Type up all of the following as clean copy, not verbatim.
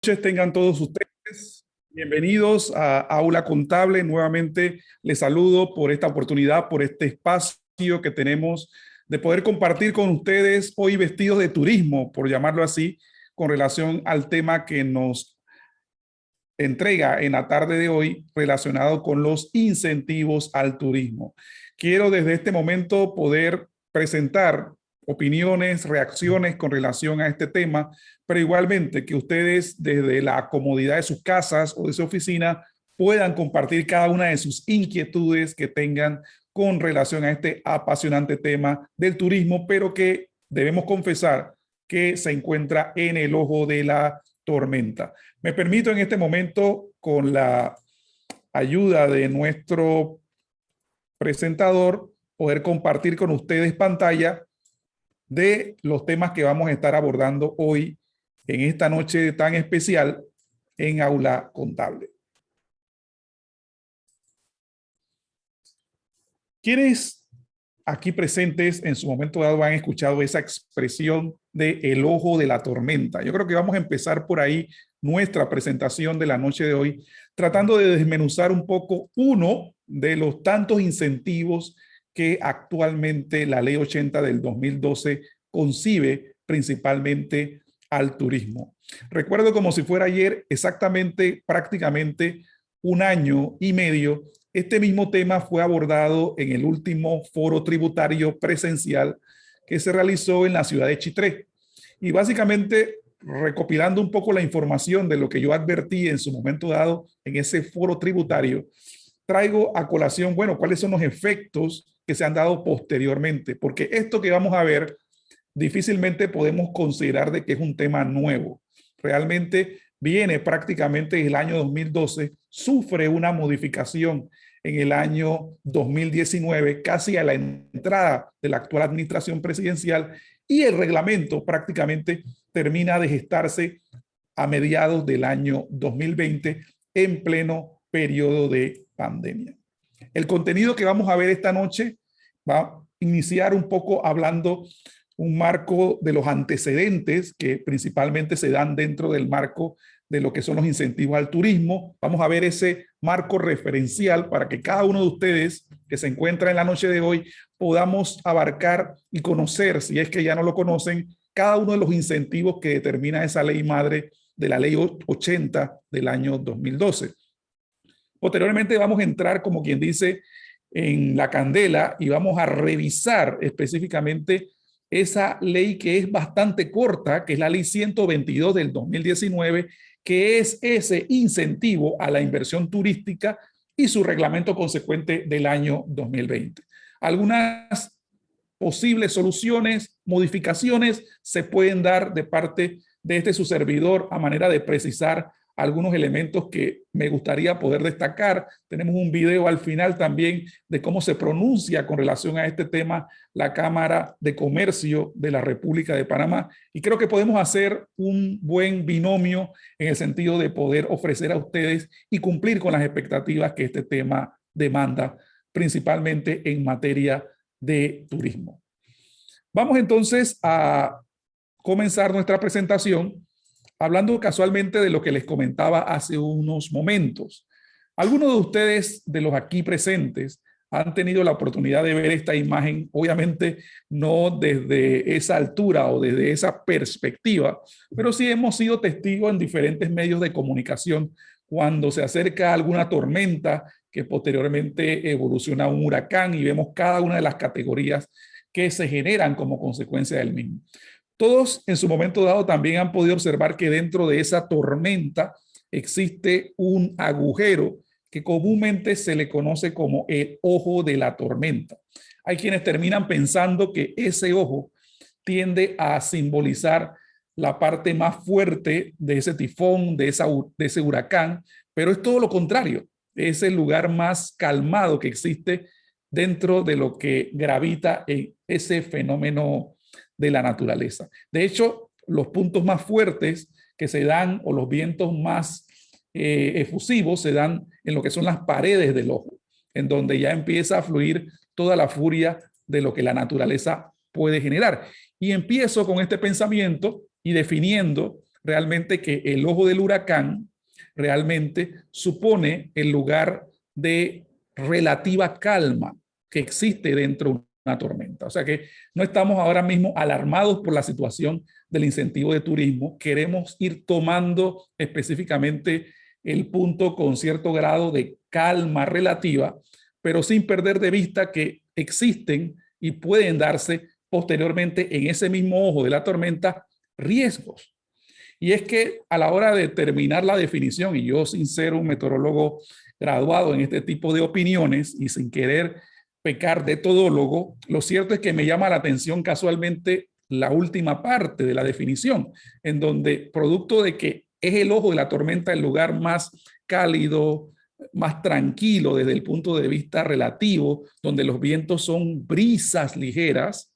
Noches tengan todos ustedes. Bienvenidos a Aula Contable. Nuevamente les saludo por esta oportunidad, por este espacio que tenemos de poder compartir con ustedes hoy vestidos de turismo, por llamarlo así, con relación al tema que nos entrega en la tarde de hoy relacionado con los incentivos al turismo. Quiero desde este momento poder presentar opiniones, reacciones con relación a este tema, pero igualmente que ustedes desde la comodidad de sus casas o de su oficina puedan compartir cada una de sus inquietudes que tengan con relación a este apasionante tema del turismo, pero que debemos confesar que se encuentra en el ojo de la tormenta. Me permito en este momento, con la ayuda de nuestro presentador, poder compartir con ustedes pantalla de los temas que vamos a estar abordando hoy en esta noche tan especial en Aula Contable. ¿Quiénes aquí presentes en su momento dado han escuchado esa expresión de el ojo de la tormenta? Yo creo que vamos a empezar por ahí nuestra presentación de la noche de hoy, tratando de desmenuzar un poco uno de los tantos incentivos que actualmente la Ley 80 del 2012 concibe principalmente al turismo. Recuerdo como si fuera ayer, exactamente, prácticamente un año y medio, este mismo tema fue abordado en el último foro tributario presencial que se realizó en la ciudad de Chitré. Y básicamente, recopilando un poco la información de lo que yo advertí en su momento dado en ese foro tributario, traigo a colación, bueno, cuáles son los efectos que se han dado posteriormente, porque esto que vamos a ver difícilmente podemos considerar de que es un tema nuevo. Realmente viene prácticamente desde el año 2012, sufre una modificación en el año 2019, casi a la entrada de la actual administración presidencial, y el reglamento prácticamente termina de gestarse a mediados del año 2020 en pleno periodo de pandemia. El contenido que vamos a ver esta noche va a iniciar un poco hablando un marco de los antecedentes que principalmente se dan dentro del marco de lo que son los incentivos al turismo. Vamos a ver ese marco referencial para que cada uno de ustedes que se encuentra en la noche de hoy podamos abarcar y conocer, si es que ya no lo conocen, cada uno de los incentivos que determina esa ley madre de la ley 80 del año 2012. Posteriormente vamos a entrar, como quien dice, en la candela y vamos a revisar específicamente esa ley que es bastante corta, que es la ley 122 del 2019, que es ese incentivo a la inversión turística y su reglamento consecuente del año 2020. Algunas posibles soluciones, modificaciones se pueden dar de parte de su servidor a manera de precisar algunos elementos que me gustaría poder destacar. Tenemos un video al final también de cómo se pronuncia con relación a este tema la Cámara de Comercio de la República de Panamá, y creo que podemos hacer un buen binomio en el sentido de poder ofrecer a ustedes y cumplir con las expectativas que este tema demanda, principalmente en materia de turismo. Vamos entonces a comenzar nuestra presentación hablando casualmente de lo que les comentaba hace unos momentos. Algunos de ustedes, de los aquí presentes, han tenido la oportunidad de ver esta imagen, obviamente no desde esa altura o desde esa perspectiva, pero sí hemos sido testigos en diferentes medios de comunicación cuando se acerca alguna tormenta que posteriormente evoluciona a un huracán y vemos cada una de las categorías que se generan como consecuencia del mismo. Todos en su momento dado también han podido observar que dentro de esa tormenta existe un agujero que comúnmente se le conoce como el ojo de la tormenta. Hay quienes terminan pensando que ese ojo tiende a simbolizar la parte más fuerte de ese tifón, de ese huracán, pero es todo lo contrario. Es el lugar más calmado que existe dentro de lo que gravita en ese fenómeno de la naturaleza. De hecho, los puntos más fuertes que se dan o los vientos más efusivos se dan en lo que son las paredes del ojo, en donde ya empieza a fluir toda la furia de lo que la naturaleza puede generar. Y empiezo con este pensamiento y definiendo realmente que el ojo del huracán realmente supone el lugar de relativa calma que existe dentro de una tormenta. O sea que no estamos ahora mismo alarmados por la situación del incentivo de turismo. Queremos ir tomando específicamente el punto con cierto grado de calma relativa, pero sin perder de vista que existen y pueden darse posteriormente en ese mismo ojo de la tormenta riesgos. Y es que a la hora de terminar la definición, y yo sin ser un meteorólogo graduado en este tipo de opiniones y sin querer pecar de todólogo, lo cierto es que me llama la atención casualmente la última parte de la definición, en donde producto de que es el ojo de la tormenta el lugar más cálido, más tranquilo desde el punto de vista relativo, donde los vientos son brisas ligeras,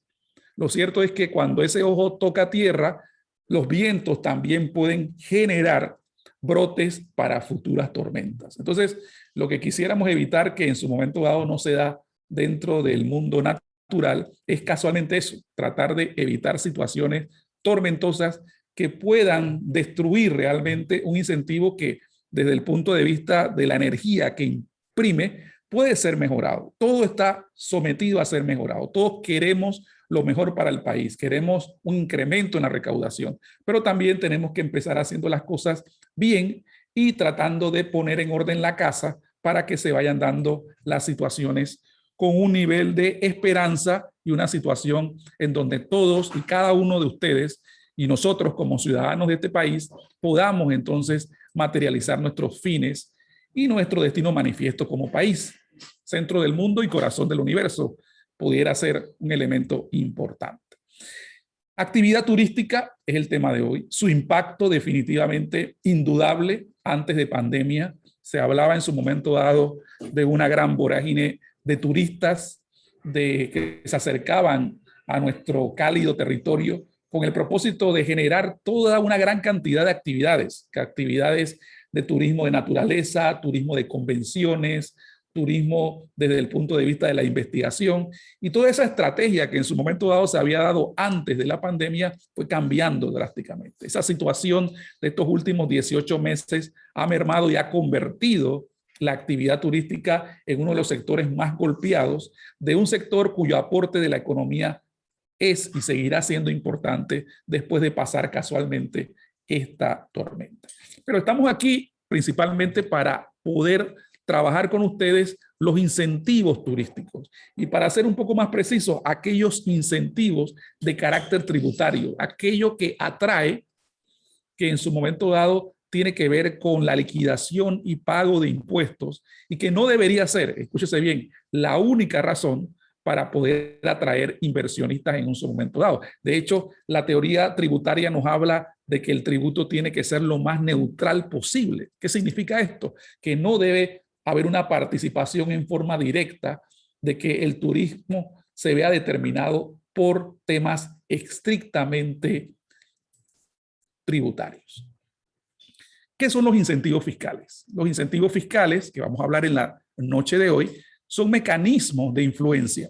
lo cierto es que cuando ese ojo toca tierra, los vientos también pueden generar brotes para futuras tormentas. Entonces, lo que quisiéramos evitar que en su momento dado no se da dentro del mundo natural es casualmente eso, tratar de evitar situaciones tormentosas que puedan destruir realmente un incentivo que desde el punto de vista de la energía que imprime puede ser mejorado. Todo está sometido a ser mejorado. Todos queremos lo mejor para el país, queremos un incremento en la recaudación, pero también tenemos que empezar haciendo las cosas bien y tratando de poner en orden la casa para que se vayan dando las situaciones con un nivel de esperanza y una situación en donde todos y cada uno de ustedes y nosotros como ciudadanos de este país podamos entonces materializar nuestros fines y nuestro destino manifiesto como país, centro del mundo y corazón del universo, pudiera ser un elemento importante. Actividad turística es el tema de hoy. Su impacto definitivamente indudable antes de pandemia. Se hablaba en su momento dado de una gran vorágine de turistas que se acercaban a nuestro cálido territorio con el propósito de generar toda una gran cantidad de actividades de turismo de naturaleza, turismo de convenciones, turismo desde el punto de vista de la investigación, y toda esa estrategia que en su momento dado se había dado antes de la pandemia fue cambiando drásticamente. Esa situación de estos últimos 18 meses ha mermado y ha convertido la actividad turística en uno de los sectores más golpeados, de un sector cuyo aporte de la economía es y seguirá siendo importante después de pasar casualmente esta tormenta. Pero estamos aquí principalmente para poder trabajar con ustedes los incentivos turísticos y, para ser un poco más preciso, aquellos incentivos de carácter tributario, aquello que atrae, que en su momento dado tiene que ver con la liquidación y pago de impuestos y que no debería ser, escúchese bien, la única razón para poder atraer inversionistas en un momento dado. De hecho, la teoría tributaria nos habla de que el tributo tiene que ser lo más neutral posible. ¿Qué significa esto? Que no debe haber una participación en forma directa de que el turismo se vea determinado por temas estrictamente tributarios. ¿Qué son los incentivos fiscales? Los incentivos fiscales, que vamos a hablar en la noche de hoy, son mecanismos de influencia.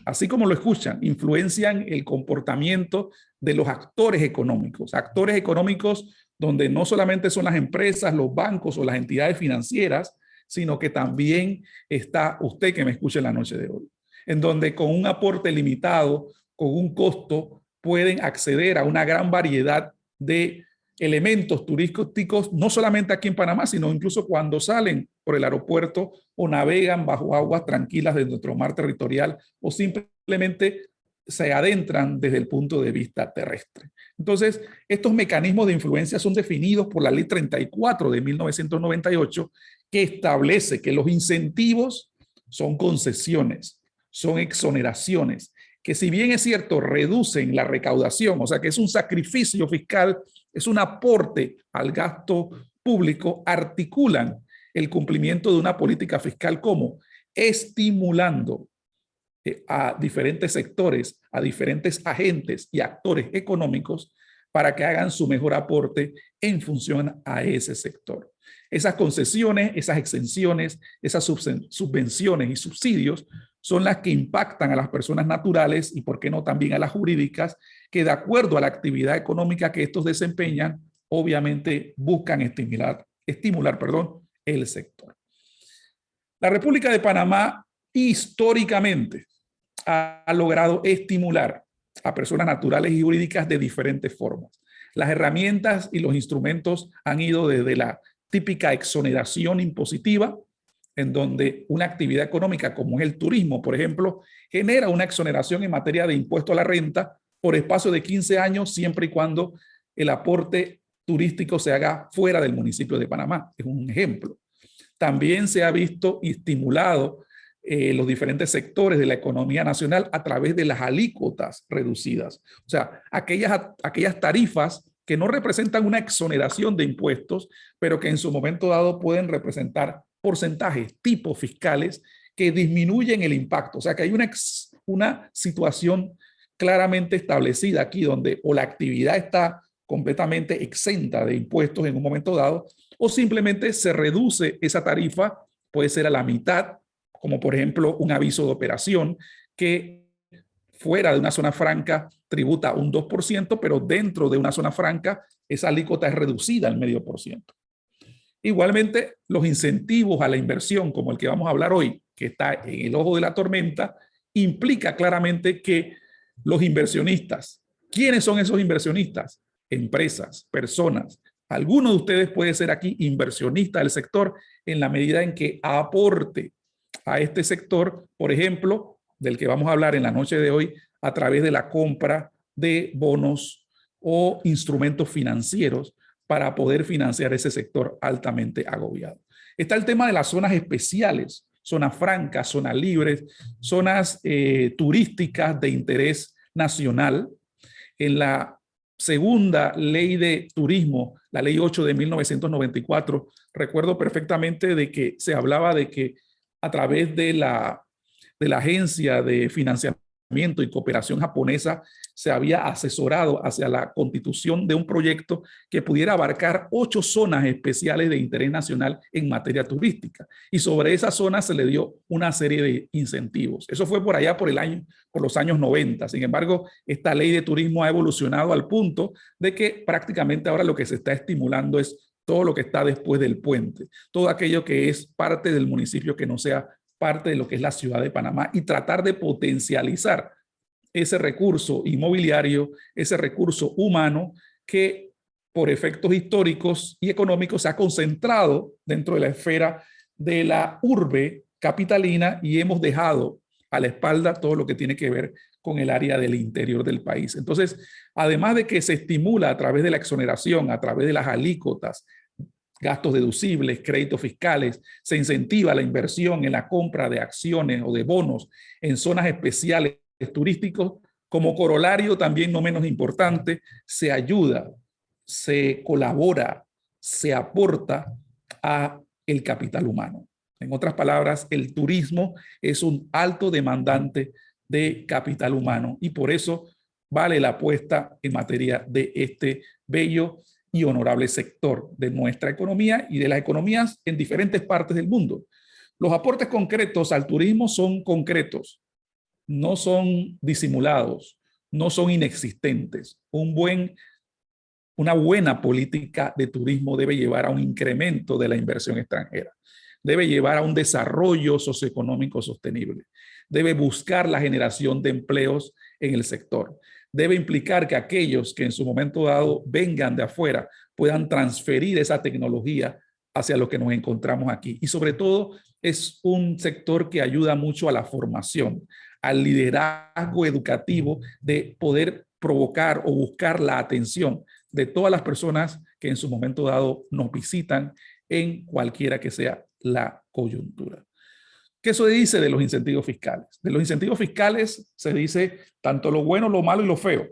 Así como lo escuchan, influencian el comportamiento de los actores económicos donde no solamente son las empresas, los bancos o las entidades financieras, sino que también está usted que me escucha en la noche de hoy, en donde con un aporte limitado, con un costo, pueden acceder a una gran variedad de elementos turísticos, no solamente aquí en Panamá, sino incluso cuando salen por el aeropuerto o navegan bajo aguas tranquilas de nuestro mar territorial o simplemente se adentran desde el punto de vista terrestre. Entonces, estos mecanismos de influencia son definidos por la Ley 34 de 1998, que establece que los incentivos son concesiones, son exoneraciones, que si bien es cierto, reducen la recaudación, o sea que es un sacrificio fiscal, es un aporte al gasto público, articulan el cumplimiento de una política fiscal como estimulando a diferentes sectores, a diferentes agentes y actores económicos para que hagan su mejor aporte en función a ese sector. Esas concesiones, esas exenciones, esas subvenciones y subsidios son las que impactan a las personas naturales y, por qué no, también a las jurídicas, que de acuerdo a la actividad económica que estos desempeñan, obviamente buscan estimular, el sector. La República de Panamá históricamente ha logrado estimular a personas naturales y jurídicas de diferentes formas. Las herramientas y los instrumentos han ido desde la típica exoneración impositiva, en donde una actividad económica como es el turismo, por ejemplo, genera una exoneración en materia de impuesto a la renta por espacio de 15 años, siempre y cuando el aporte turístico se haga fuera del municipio de Panamá. Es un ejemplo. También se ha visto y estimulado los diferentes sectores de la economía nacional a través de las alícuotas reducidas. O sea, aquellas tarifas que no representan una exoneración de impuestos, pero que en su momento dado pueden representar porcentajes, tipos fiscales que disminuyen el impacto. O sea, que hay una situación claramente establecida aquí donde o la actividad está completamente exenta de impuestos en un momento dado, o simplemente se reduce esa tarifa, puede ser a la mitad, como por ejemplo un aviso de operación que fuera de una zona franca tributa un 2%, pero dentro de una zona franca esa alícuota es reducida al 0,5%. Igualmente, los incentivos a la inversión, como el que vamos a hablar hoy, que está en el ojo de la tormenta, implica claramente que los inversionistas, ¿quiénes son esos inversionistas? Empresas, personas. Alguno de ustedes puede ser aquí inversionista del sector en la medida en que aporte a este sector, por ejemplo, del que vamos a hablar en la noche de hoy, a través de la compra de bonos o instrumentos financieros para poder financiar ese sector altamente agobiado. Está el tema de las zonas especiales, zonas francas, zonas libres, zonas turísticas de interés nacional. En la segunda ley de turismo, la ley 8 de 1994, recuerdo perfectamente de que se hablaba de que a través de la Agencia de Financiamiento y Cooperación Japonesa se había asesorado hacia la constitución de un proyecto que pudiera abarcar 8 zonas especiales de interés nacional en materia turística. Y sobre esas zonas se le dio una serie de incentivos. Eso fue por allá por los años 90. Sin embargo, esta ley de turismo ha evolucionado al punto de que prácticamente ahora lo que se está estimulando es todo lo que está después del puente, todo aquello que es parte del municipio que no sea parte de lo que es la ciudad de Panamá y tratar de potencializar ese recurso inmobiliario, ese recurso humano que por efectos históricos y económicos se ha concentrado dentro de la esfera de la urbe capitalina y hemos dejado a la espalda todo lo que tiene que ver con el área del interior del país. Entonces, además de que se estimula a través de la exoneración, a través de las alícuotas, gastos deducibles, créditos fiscales, se incentiva la inversión en la compra de acciones o de bonos en zonas especiales turísticos, como corolario también no menos importante, se ayuda, se colabora, se aporta a el capital humano. En otras palabras, el turismo es un alto demandante de capital humano y por eso vale la apuesta en materia de este bello y honorable sector de nuestra economía y de las economías en diferentes partes del mundo. Los aportes concretos al turismo son concretos, no son disimulados, no son inexistentes. Una buena política de turismo debe llevar a un incremento de la inversión extranjera, debe llevar a un desarrollo socioeconómico sostenible, debe buscar la generación de empleos en el sector, debe implicar que aquellos que en su momento dado vengan de afuera puedan transferir esa tecnología hacia lo que nos encontramos aquí. Y sobre todo es un sector que ayuda mucho a la formación, al liderazgo educativo de poder provocar o buscar la atención de todas las personas que en su momento dado nos visitan en cualquiera que sea la coyuntura. ¿Qué se dice de los incentivos fiscales? De los incentivos fiscales se dice tanto lo bueno, lo malo y lo feo.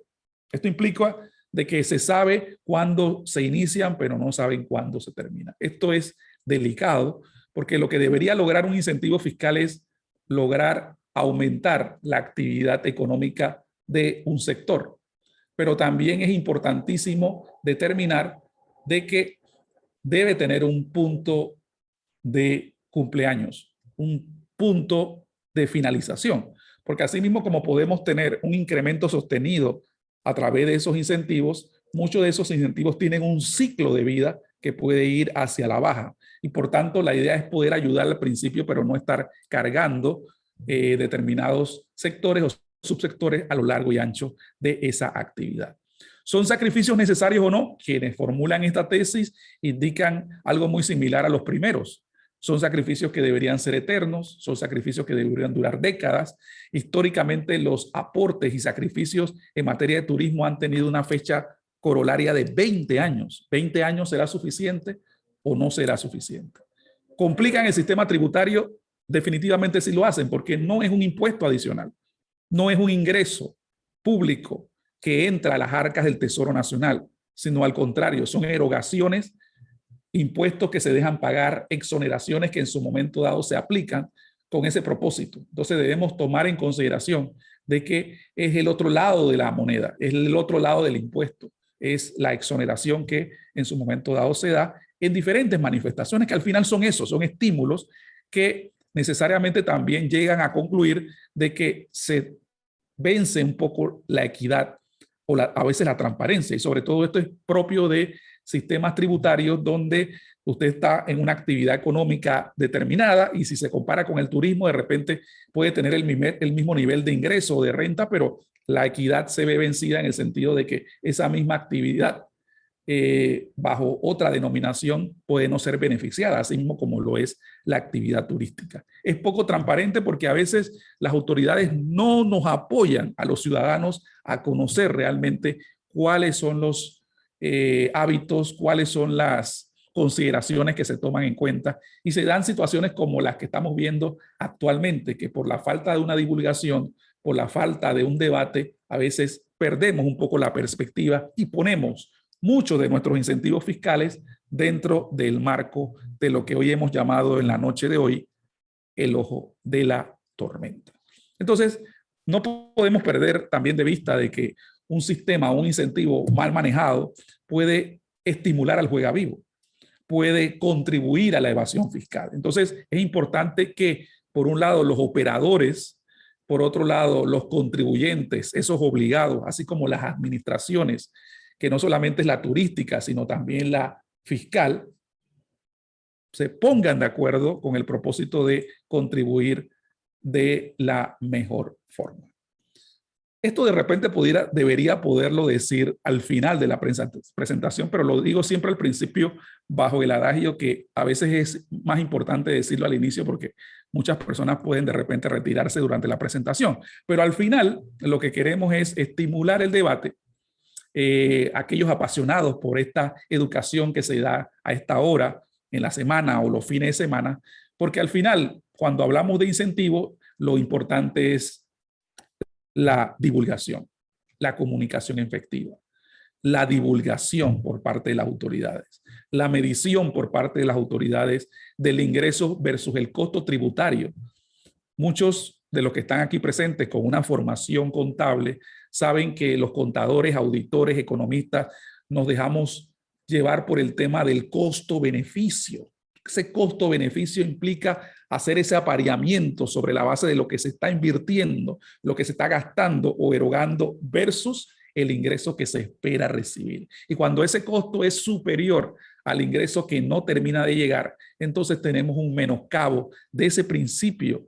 Esto implica de que se sabe cuándo se inician, pero no saben cuándo se terminan. Esto es delicado porque lo que debería lograr un incentivo fiscal es lograr aumentar la actividad económica de un sector. Pero también es importantísimo determinar de que debe tener un punto de cumpleaños, un punto de finalización, porque así mismo como podemos tener un incremento sostenido a través de esos incentivos, muchos de esos incentivos tienen un ciclo de vida que puede ir hacia la baja. Y por tanto, la idea es poder ayudar al principio, pero no estar cargando determinados sectores o subsectores a lo largo y ancho de esa actividad. ¿Son sacrificios necesarios o no? Quienes formulan esta tesis indican algo muy similar a los primeros. Son sacrificios que deberían ser eternos, son sacrificios que deberían durar décadas. Históricamente, los aportes y sacrificios en materia de turismo han tenido una fecha corolaria de 20 años. ¿20 años será suficiente o no será suficiente? ¿Complican el sistema tributario? Definitivamente sí lo hacen, porque no es un impuesto adicional, no es un ingreso público que entra a las arcas del Tesoro Nacional, sino al contrario, son erogaciones, impuestos que se dejan pagar, exoneraciones que en su momento dado se aplican con ese propósito. Entonces debemos tomar en consideración de que es el otro lado de la moneda, es el otro lado del impuesto, es la exoneración que en su momento dado se da en diferentes manifestaciones que al final son esos, son estímulos que necesariamente también llegan a concluir de que se vence un poco la equidad o a veces la transparencia, y sobre todo esto es propio de sistemas tributarios donde usted está en una actividad económica determinada y si se compara con el turismo, de repente puede tener el mismo nivel de ingreso o de renta, pero la equidad se ve vencida en el sentido de que esa misma actividad bajo otra denominación puede no ser beneficiada, así mismo como lo es la actividad turística. Es poco transparente porque a veces las autoridades no nos apoyan a los ciudadanos a conocer realmente cuáles son los hábitos, cuáles son las consideraciones que se toman en cuenta y se dan situaciones como las que estamos viendo actualmente, que por la falta de una divulgación, por la falta de un debate, a veces perdemos un poco la perspectiva y ponemos muchos de nuestros incentivos fiscales dentro del marco de lo que hoy hemos llamado en la noche de hoy el ojo de la tormenta. Entonces, no podemos perder también de vista de que un sistema o un incentivo mal manejado puede estimular al juegavivo, puede contribuir a la evasión fiscal. Entonces, es importante que, por un lado, los operadores, por otro lado, los contribuyentes, esos obligados, así como las administraciones, que no solamente es la turística, sino también la fiscal, se pongan de acuerdo con el propósito de contribuir de la mejor forma. Esto de repente debería poderlo decir al final de la presentación, pero lo digo siempre al principio bajo el adagio que a veces es más importante decirlo al inicio porque muchas personas pueden de repente retirarse durante la presentación. Pero al final lo que queremos es estimular el debate. Aquellos apasionados por esta educación que se da a esta hora en la semana o los fines de semana, porque al final, cuando hablamos de incentivos, lo importante es la divulgación, la comunicación efectiva, la divulgación por parte de las autoridades, la medición por parte de las autoridades del ingreso versus el costo tributario. Muchos de los que están aquí presentes con una formación contable saben que los contadores, auditores, economistas nos dejamos llevar por el tema del costo-beneficio. Ese costo-beneficio implica hacer ese apareamiento sobre la base de lo que se está invirtiendo, lo que se está gastando o erogando versus el ingreso que se espera recibir. Y cuando ese costo es superior al ingreso que no termina de llegar, entonces tenemos un menoscabo de ese principio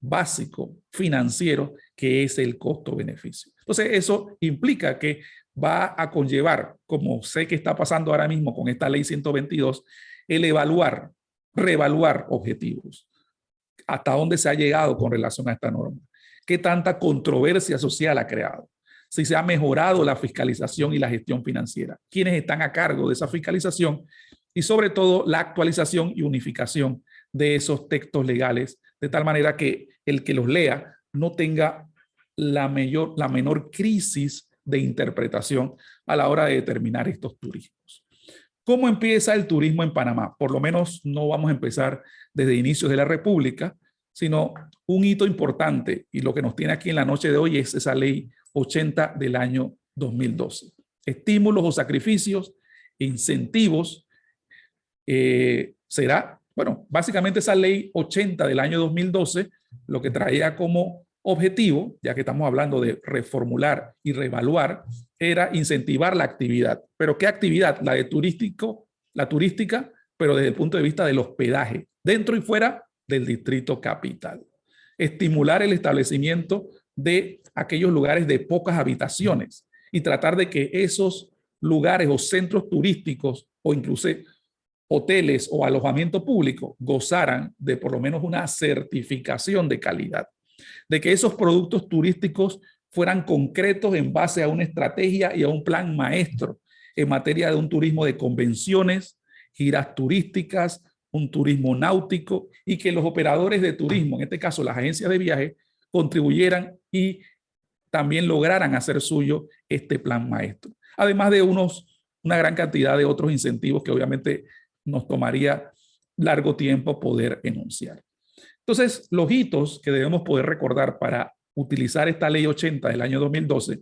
básico financiero que es el costo-beneficio. Entonces eso implica que va a conllevar, como sé que está pasando ahora mismo con esta ley 122, el evaluar, reevaluar objetivos. ¿Hasta dónde se ha llegado con relación a esta norma? ¿Qué tanta controversia social ha creado? Si se ha mejorado la fiscalización y la gestión financiera. ¿Quiénes están a cargo de esa fiscalización? Y sobre todo la actualización y unificación de esos textos legales, de tal manera que el que los lea no tenga la menor crisis de interpretación a la hora de determinar estos turismos. ¿Cómo empieza el turismo en Panamá? Por lo menos no vamos a empezar desde inicios de la República, sino un hito importante, y lo que nos tiene aquí en la noche de hoy es esa ley 80 del año 2012. Estímulos o sacrificios, incentivos, será, bueno, básicamente esa ley 80 del año 2012 lo que traía como objetivo, ya que estamos hablando de reformular y reevaluar era incentivar la actividad. ¿Pero qué actividad? La turística, pero desde el punto de vista del hospedaje, dentro y fuera del distrito capital. Estimular el establecimiento de aquellos lugares de pocas habitaciones y tratar de que esos lugares o centros turísticos o incluso hoteles o alojamiento público gozaran de por lo menos una certificación de calidad, de que esos productos turísticos fueran concretos en base a una estrategia y a un plan maestro en materia de un turismo de convenciones, giras turísticas, un turismo náutico, y que los operadores de turismo, en este caso las agencias de viaje, contribuyeran y también lograran hacer suyo este plan maestro. Además de una gran cantidad de otros incentivos que obviamente nos tomaría largo tiempo poder enunciar. Entonces, los hitos que debemos poder recordar para utilizar esta ley 80 del año 2012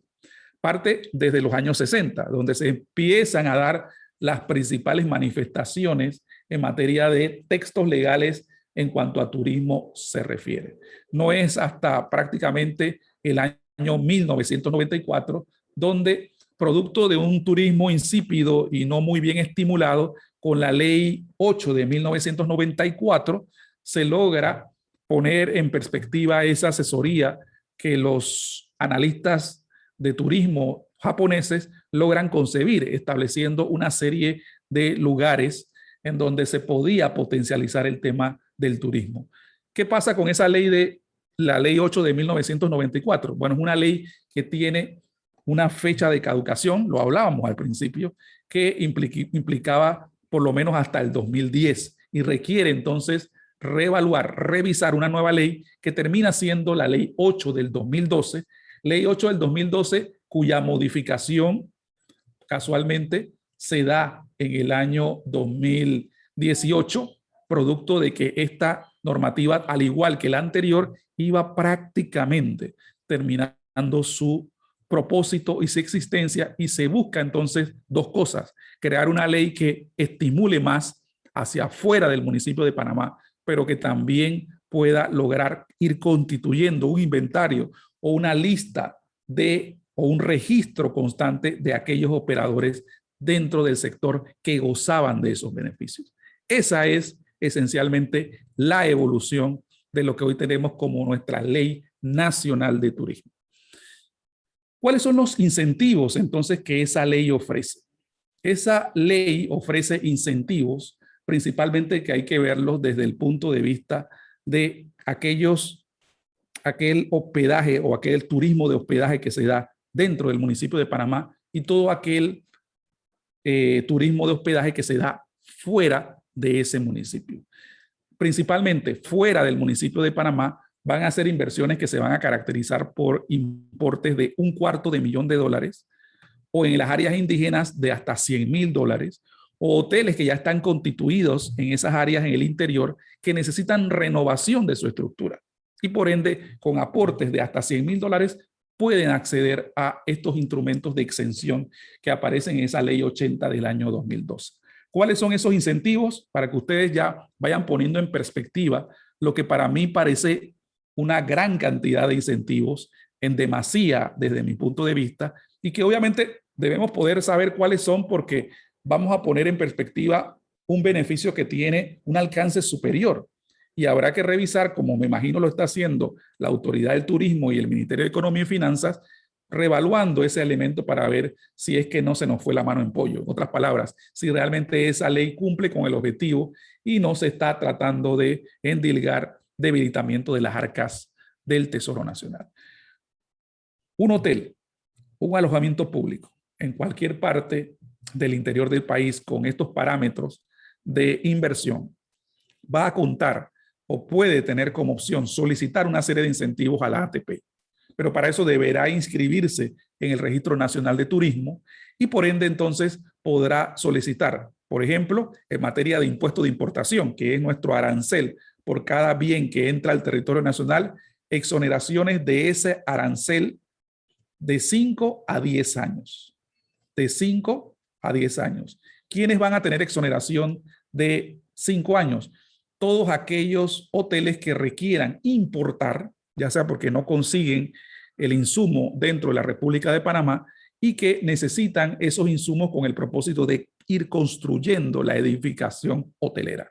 parte desde los años 60, donde se empiezan a dar las principales manifestaciones en materia de textos legales en cuanto a turismo se refiere. No es hasta prácticamente el año 1994 donde, producto de un turismo insípido y no muy bien estimulado, con la ley 8 de 1994 se logra poner en perspectiva esa asesoría que los analistas de turismo japoneses logran concebir, estableciendo una serie de lugares en donde se podía potencializar el tema del turismo. ¿Qué pasa con esa ley la ley 8 de 1994? Bueno, es una ley que tiene una fecha de caducación, lo hablábamos al principio, que implicaba por lo menos hasta el 2010 y requiere entonces reevaluar, revisar una nueva ley que termina siendo la ley 8 del 2012, ley 8 del 2012 cuya modificación casualmente se da en el año 2018, producto de que esta normativa, al igual que la anterior, iba prácticamente terminando su propósito y su existencia, y se busca entonces dos cosas: crear una ley que estimule más hacia afuera del municipio de Panamá, pero que también pueda lograr ir constituyendo un inventario o una lista o un registro constante de aquellos operadores dentro del sector que gozaban de esos beneficios. Esa es esencialmente la evolución de lo que hoy tenemos como nuestra Ley Nacional de Turismo. ¿Cuáles son los incentivos entonces que esa ley ofrece? Esa ley ofrece incentivos, principalmente que hay que verlos desde el punto de vista de aquel hospedaje o aquel turismo de hospedaje que se da dentro del municipio de Panamá y todo aquel turismo de hospedaje que se da fuera de ese municipio. Principalmente fuera del municipio de Panamá van a ser inversiones que se van a caracterizar por importes de $250,000 o en las áreas indígenas de hasta $100,000, o hoteles que ya están constituidos en esas áreas en el interior que necesitan renovación de su estructura y por ende con aportes de hasta $100,000 pueden acceder a estos instrumentos de exención que aparecen en esa ley 80 del año 2012. ¿Cuáles son esos incentivos? Para que ustedes ya vayan poniendo en perspectiva lo que para mí parece una gran cantidad de incentivos, en demasía desde mi punto de vista, y que obviamente debemos poder saber cuáles son, porque vamos a poner en perspectiva un beneficio que tiene un alcance superior. Y habrá que revisar, como me imagino lo está haciendo la Autoridad del Turismo y el Ministerio de Economía y Finanzas, reevaluando ese elemento para ver si es que no se nos fue la mano en pollo. En otras palabras, si realmente esa ley cumple con el objetivo y no se está tratando de endilgar debilitamiento de las arcas del Tesoro Nacional. Un hotel, un alojamiento público en cualquier parte del interior del país con estos parámetros de inversión va a contar o puede tener como opción solicitar una serie de incentivos a la ATP, pero para eso deberá inscribirse en el Registro Nacional de Turismo y por ende entonces podrá solicitar, por ejemplo, en materia de impuesto de importación, que es nuestro arancel por cada bien que entra al territorio nacional, exoneraciones de ese arancel de 5 a 10 años. De 5 a 10 años. ¿Quiénes van a tener exoneración de 5 años? Todos aquellos hoteles que requieran importar, ya sea porque no consiguen el insumo dentro de la República de Panamá, y que necesitan esos insumos con el propósito de ir construyendo la edificación hotelera.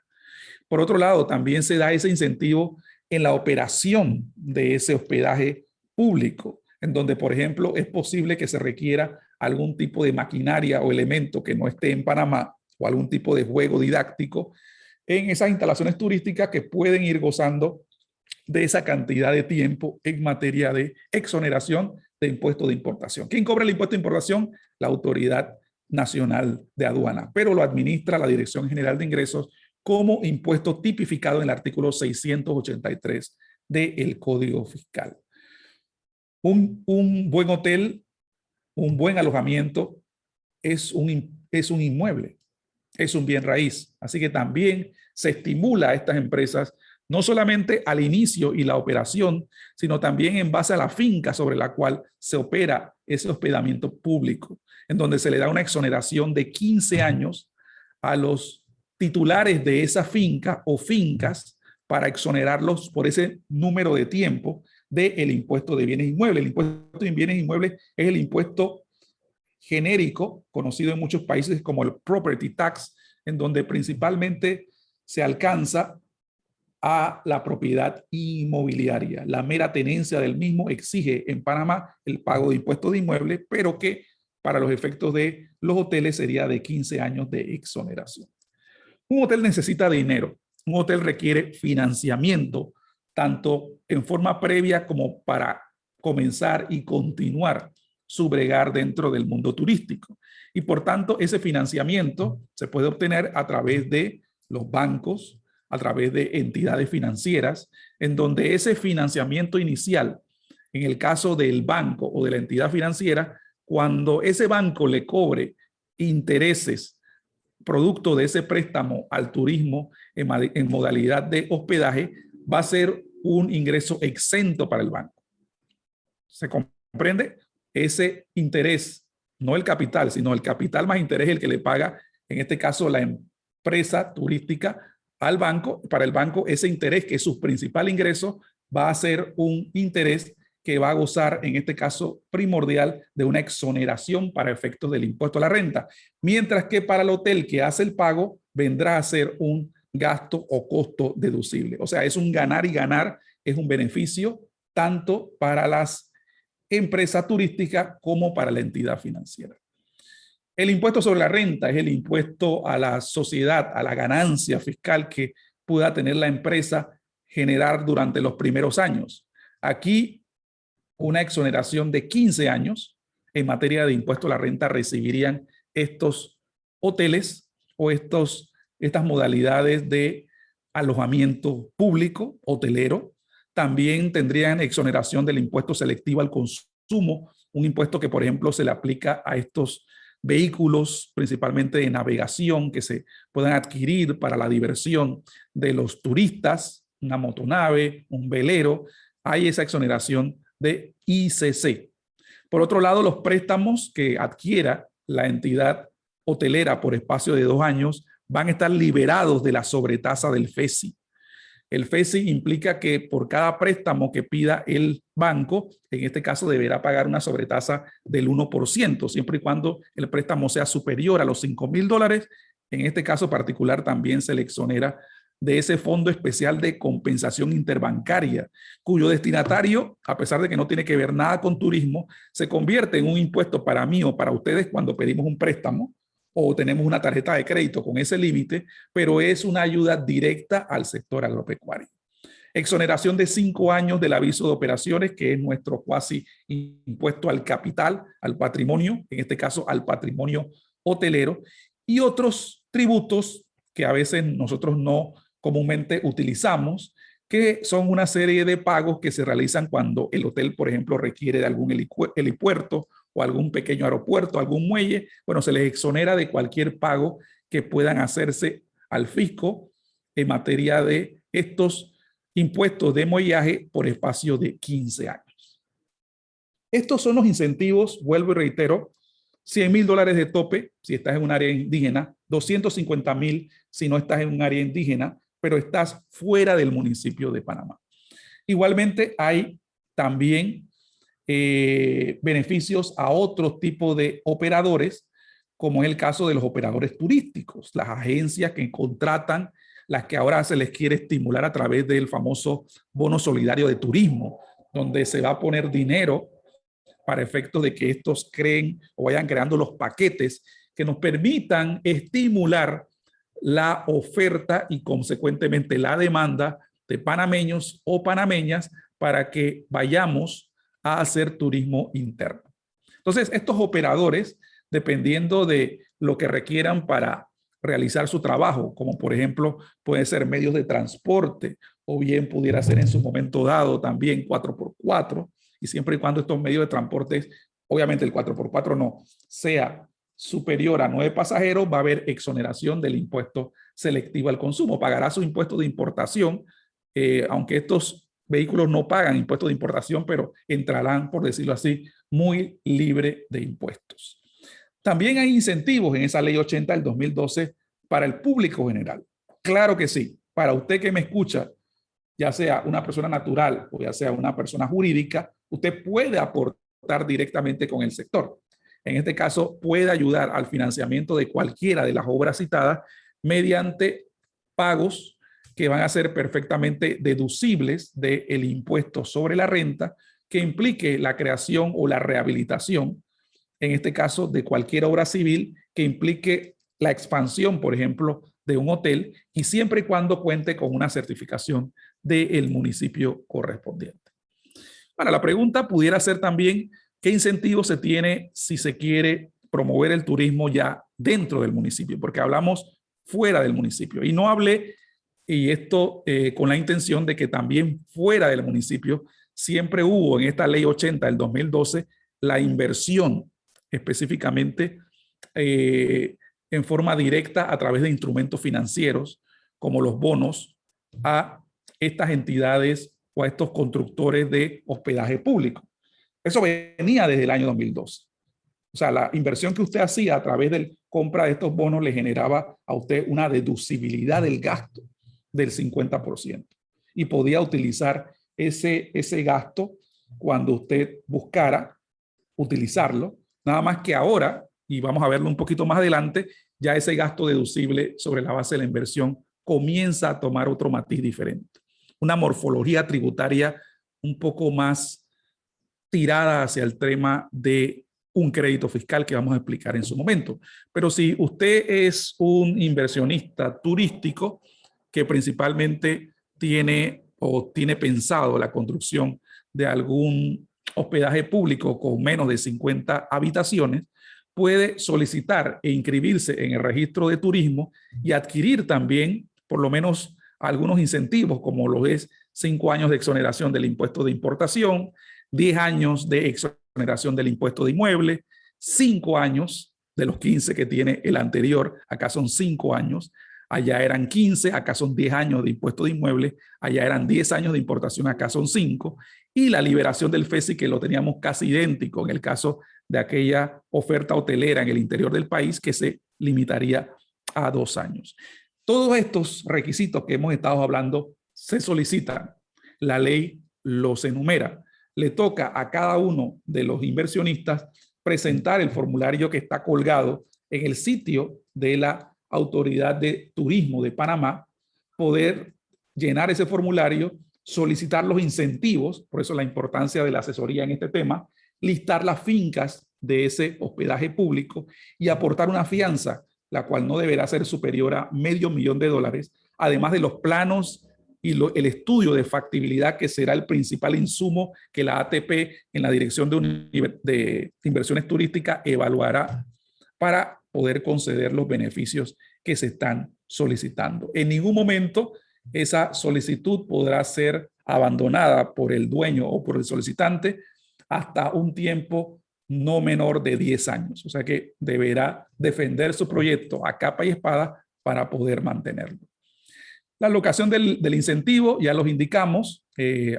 Por otro lado, también se da ese incentivo en la operación de ese hospedaje público, en donde, por ejemplo, es posible que se requiera algún tipo de maquinaria o elemento que no esté en Panamá o algún tipo de juego didáctico en esas instalaciones turísticas que pueden ir gozando de esa cantidad de tiempo en materia de exoneración de impuestos de importación. ¿Quién cobra el impuesto de importación? La Autoridad Nacional de Aduana, pero lo administra la Dirección General de Ingresos como impuesto tipificado en el artículo 683 del Código Fiscal. Un buen hotel, un buen alojamiento es un inmueble, es un bien raíz. Así que también se estimula a estas empresas no solamente al inicio y la operación, sino también en base a la finca sobre la cual se opera ese hospedamiento público, en donde se le da una exoneración de 15 años a los titulares de esa finca o fincas para exonerarlos por ese número de tiempo del impuesto de bienes inmuebles. El impuesto de bienes inmuebles es el impuesto genérico, conocido en muchos países como el property tax, en donde principalmente se alcanza a la propiedad inmobiliaria. La mera tenencia del mismo exige en Panamá el pago de impuestos de inmuebles, pero que para los efectos de los hoteles sería de 15 años de exoneración. Un hotel necesita dinero. Un hotel requiere financiamiento, tanto en forma previa como para comenzar y continuar su bregar dentro del mundo turístico. Y por tanto, ese financiamiento se puede obtener a través de los bancos, a través de entidades financieras, en donde ese financiamiento inicial, en el caso del banco o de la entidad financiera, cuando ese banco le cobre intereses producto de ese préstamo al turismo en modalidad de hospedaje, va a ser un ingreso exento para el banco. ¿Se comprende? Ese interés, no el capital, sino el capital más interés, el que le paga, en este caso, la empresa turística al banco. Para el banco, ese interés, que es su principal ingreso, va a ser un interés que va a gozar, en este caso primordial, de una exoneración para efectos del impuesto a la renta. Mientras que para el hotel que hace el pago, vendrá a ser un gasto o costo deducible. O sea, es un ganar y ganar, es un beneficio tanto para las empresas turísticas como para la entidad financiera. El impuesto sobre la renta es el impuesto a la sociedad, a la ganancia fiscal que pueda tener la empresa generar durante los primeros años. Aquí, una exoneración de 15 años en materia de impuesto a la renta recibirían estos hoteles o estas modalidades de alojamiento público, hotelero. También tendrían exoneración del impuesto selectivo al consumo, un impuesto que, por ejemplo, se le aplica a estos vehículos, principalmente de navegación, que se puedan adquirir para la diversión de los turistas, una motonave, un velero. Hay esa exoneración de ICC. Por otro lado, los préstamos que adquiera la entidad hotelera por espacio de 2 años van a estar liberados de la sobretasa del FESI. El FESI implica que por cada préstamo que pida el banco, en este caso deberá pagar una sobretasa del 1%, siempre y cuando el préstamo sea superior a los $5,000. En este caso particular también se le exonera de ese fondo especial de compensación interbancaria, cuyo destinatario, a pesar de que no tiene que ver nada con turismo, se convierte en un impuesto para mí o para ustedes cuando pedimos un préstamo o tenemos una tarjeta de crédito con ese límite, pero es una ayuda directa al sector agropecuario. Exoneración de 5 años del aviso de operaciones, que es nuestro cuasi impuesto al capital, al patrimonio, en este caso al patrimonio hotelero, y otros tributos que a veces nosotros no comúnmente utilizamos, que son una serie de pagos que se realizan cuando el hotel, por ejemplo, requiere de algún helipuerto o algún pequeño aeropuerto, algún muelle. Bueno, se les exonera de cualquier pago que puedan hacerse al fisco en materia de estos impuestos de muellaje por espacio de 15 años. Estos son los incentivos, vuelvo y reitero, $100,000 de tope si estás en un área indígena, 250,000 si no estás en un área indígena, pero estás fuera del municipio de Panamá. Igualmente hay también beneficios a otros tipos de operadores, como es el caso de los operadores turísticos, las agencias que contratan, las que ahora se les quiere estimular a través del famoso bono solidario de turismo, donde se va a poner dinero para efectos de que estos creen o vayan creando los paquetes que nos permitan estimular la oferta y consecuentemente la demanda de panameños o panameñas para que vayamos a hacer turismo interno. Entonces, estos operadores, dependiendo de lo que requieran para realizar su trabajo, como por ejemplo pueden ser medios de transporte o bien pudiera ser en su momento dado también 4x4, y siempre y cuando estos medios de transporte, obviamente el 4x4 no, sea superior a 9 pasajeros, va a haber exoneración del impuesto selectivo al consumo. Pagará su impuesto de importación, aunque estos vehículos no pagan impuestos de importación, pero entrarán, por decirlo así, muy libre de impuestos. También hay incentivos en esa ley 80 del 2012 para el público general. Claro que sí. Para usted que me escucha, ya sea una persona natural o ya sea una persona jurídica, usted puede aportar directamente con el sector. En este caso, puede ayudar al financiamiento de cualquiera de las obras citadas mediante pagos que van a ser perfectamente deducibles del impuesto sobre la renta que implique la creación o la rehabilitación, en este caso de cualquier obra civil que implique la expansión, por ejemplo, de un hotel, y siempre y cuando cuente con una certificación del municipio correspondiente. Ahora, la pregunta pudiera ser también, ¿qué incentivos se tiene si se quiere promover el turismo ya dentro del municipio? Porque hablamos fuera del municipio. Y no hablé, y esto con la intención de que también fuera del municipio siempre hubo en esta ley 80 del 2012 la inversión específicamente en forma directa a través de instrumentos financieros como los bonos a estas entidades o a estos constructores de hospedaje público. Eso venía desde el año 2012. O sea, la inversión que usted hacía a través de la compra de estos bonos le generaba a usted una deducibilidad del gasto del 50% y podía utilizar ese gasto cuando usted buscara utilizarlo, nada más que ahora, y vamos a verlo un poquito más adelante, ya ese gasto deducible sobre la base de la inversión comienza a tomar otro matiz diferente. Una morfología tributaria un poco más tirada hacia el tema de un crédito fiscal que vamos a explicar en su momento. Pero si usted es un inversionista turístico que principalmente tiene o tiene pensado la construcción de algún hospedaje público con menos de 50 habitaciones, puede solicitar e inscribirse en el registro de turismo y adquirir también por lo menos algunos incentivos, como lo es 5 años de exoneración del impuesto de importación, 10 años de exoneración del impuesto de inmueble, 5 años de los 15 que tiene el anterior, acá son 5 años, allá eran 15, acá son 10 años de impuesto de inmueble, allá eran 10 años de importación, acá son 5, y la liberación del FESI, que lo teníamos casi idéntico en el caso de aquella oferta hotelera en el interior del país, que se limitaría a 2 años. Todos estos requisitos que hemos estado hablando se solicitan, la ley los enumera. Le toca a cada uno de los inversionistas presentar el formulario que está colgado en el sitio de la Autoridad de Turismo de Panamá, poder llenar ese formulario, solicitar los incentivos, por eso la importancia de la asesoría en este tema, listar las fincas de ese hospedaje público y aportar una fianza, la cual no deberá ser superior a $500,000, además de los planos y el estudio de factibilidad, que será el principal insumo que la ATP en la Dirección de Inversiones Turísticas evaluará para poder conceder los beneficios que se están solicitando. En ningún momento esa solicitud podrá ser abandonada por el dueño o por el solicitante hasta un tiempo no menor de 10 años. O sea que deberá defender su proyecto a capa y espada para poder mantenerlo. La alocación del incentivo ya los indicamos,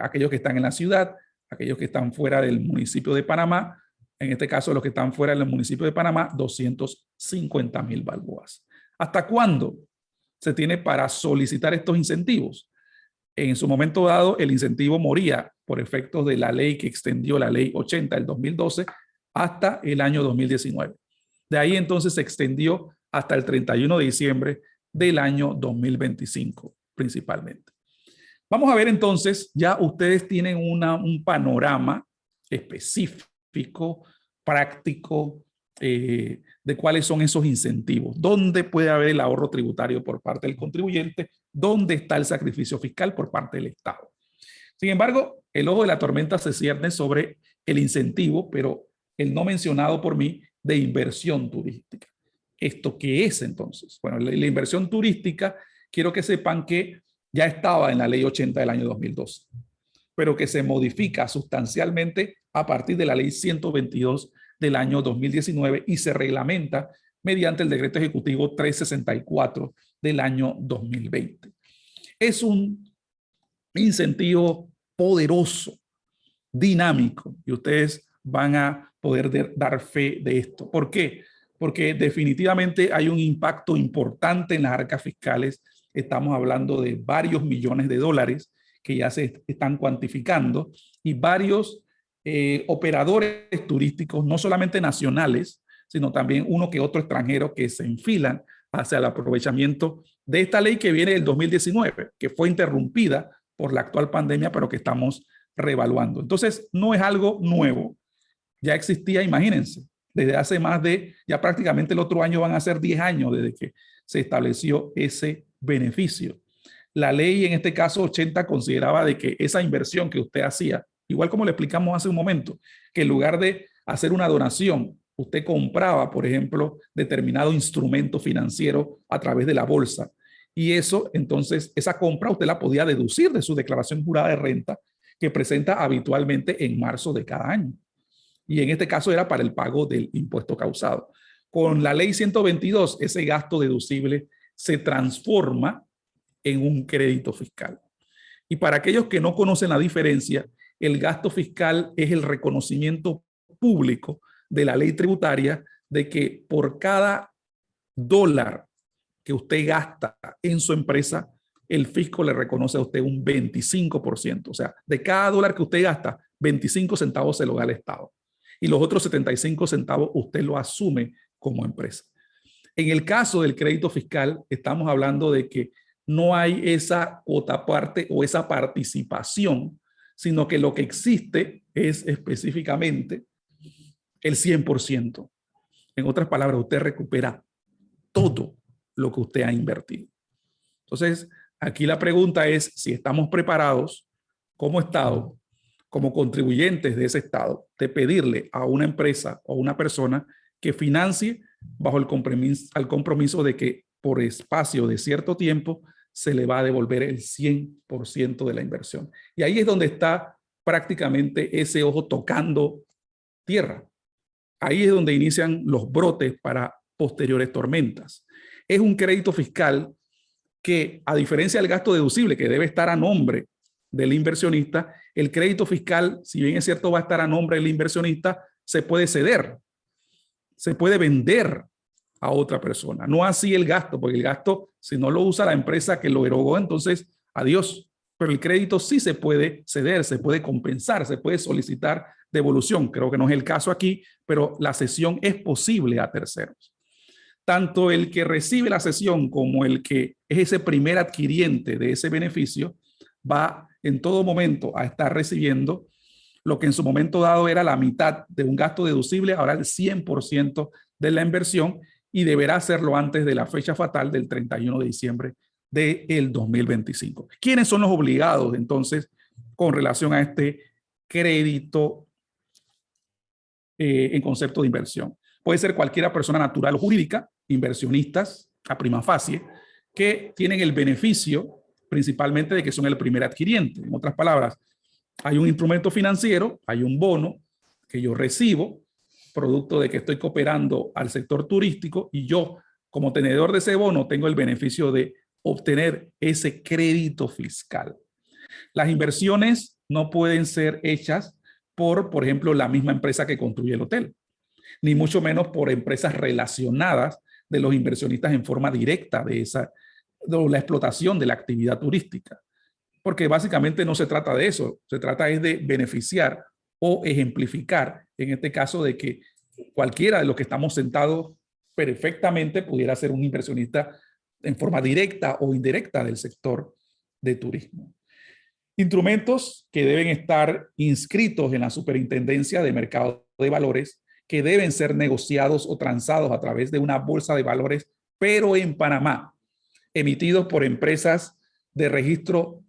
aquellos que están en la ciudad, aquellos que están fuera del municipio de Panamá, en este caso los que están fuera del municipio de Panamá, 250,000 balboas. ¿Hasta cuándo se tiene para solicitar estos incentivos? En su momento dado, el incentivo moría por efectos de la ley que extendió la ley 80 del 2012 hasta el año 2019. De ahí entonces se extendió hasta el 31 de diciembre del año 2025 principalmente. Vamos a ver entonces, ya ustedes tienen un panorama específico, práctico, de cuáles son esos incentivos, dónde puede haber el ahorro tributario por parte del contribuyente, dónde está el sacrificio fiscal por parte del Estado. Sin embargo, el ojo de la tormenta se cierne sobre el incentivo, pero el no mencionado por mí, de inversión turística. ¿Esto qué es entonces? Bueno, la inversión turística, quiero que sepan que ya estaba en la ley 80 del año 2012, pero que se modifica sustancialmente a partir de la ley 122 del año 2019 y se reglamenta mediante el decreto ejecutivo 364 del año 2020. Es un incentivo poderoso, dinámico, y ustedes van a poder dar fe de esto. ¿Por qué? Porque definitivamente hay un impacto importante en las arcas fiscales. Estamos hablando de varios millones de dólares que ya se están cuantificando y varios operadores turísticos, no solamente nacionales, sino también uno que otro extranjero que se enfilan hacia el aprovechamiento de esta ley que viene del 2019, que fue interrumpida por la actual pandemia, pero que estamos reevaluando. Entonces, no es algo nuevo, ya existía, imagínense, desde hace más de, ya prácticamente el otro año van a ser 10 años desde que se estableció ese beneficio. La ley en este caso 80 consideraba de que esa inversión que usted hacía, igual como le explicamos hace un momento, que en lugar de hacer una donación, usted compraba, por ejemplo, determinado instrumento financiero a través de la bolsa. Y eso, entonces, esa compra usted la podía deducir de su declaración jurada de renta que presenta habitualmente en marzo de cada año. Y en este caso era para el pago del impuesto causado. Con la ley 122, ese gasto deducible se transforma en un crédito fiscal. Y para aquellos que no conocen la diferencia, el gasto fiscal es el reconocimiento público de la ley tributaria de que por cada dólar que usted gasta en su empresa, el fisco le reconoce a usted un 25%. O sea, de cada dólar que usted gasta, 25 centavos se lo da al Estado. Y los otros 75 centavos usted lo asume como empresa. En el caso del crédito fiscal, estamos hablando de que no hay esa cuota parte o esa participación, sino que lo que existe es específicamente el 100%. En otras palabras, usted recupera todo lo que usted ha invertido. Entonces, aquí la pregunta es si estamos preparados como Estado, como contribuyentes de ese Estado, de pedirle a una empresa o una persona que financie bajo el compromiso de que por espacio de cierto tiempo se le va a devolver el 100% de la inversión. Y ahí es donde está prácticamente ese ojo tocando tierra. Ahí es donde inician los brotes para posteriores tormentas. Es un crédito fiscal que, a diferencia del gasto deducible que debe estar a nombre del inversionista, el crédito fiscal, si bien es cierto va a estar a nombre del inversionista, se puede ceder, se puede vender a otra persona. No así el gasto, porque el gasto, si no lo usa la empresa que lo erogó, entonces adiós. Pero el crédito sí se puede ceder, se puede compensar, se puede solicitar devolución. Creo que no es el caso aquí, pero la cesión es posible a terceros. Tanto el que recibe la cesión como el que es ese primer adquiriente de ese beneficio va en todo momento a estar recibiendo lo que en su momento dado era la mitad de un gasto deducible, ahora el 100% de la inversión, y deberá hacerlo antes de la fecha fatal del 31 de diciembre del 2025. ¿Quiénes son los obligados entonces con relación a este crédito en concepto de inversión? Puede ser cualquier persona natural o jurídica, inversionistas a prima facie, que tienen el beneficio principalmente de que son el primer adquiriente. En otras palabras, hay un instrumento financiero, hay un bono que yo recibo, producto de que estoy cooperando al sector turístico, y yo, como tenedor de ese bono, tengo el beneficio de obtener ese crédito fiscal. Las inversiones no pueden ser hechas por ejemplo, la misma empresa que construye el hotel, ni mucho menos por empresas relacionadas de los inversionistas en forma directa de la explotación de la actividad turística. porque básicamente no se trata de eso, se trata es de beneficiar o ejemplificar, en este caso de que cualquiera de los que estamos sentados perfectamente pudiera ser un inversionista en forma directa o indirecta del sector de turismo. Instrumentos que deben estar inscritos en la Superintendencia de Mercado de Valores, que deben ser negociados o transados a través de una bolsa de valores, pero en Panamá, emitidos por empresas de registro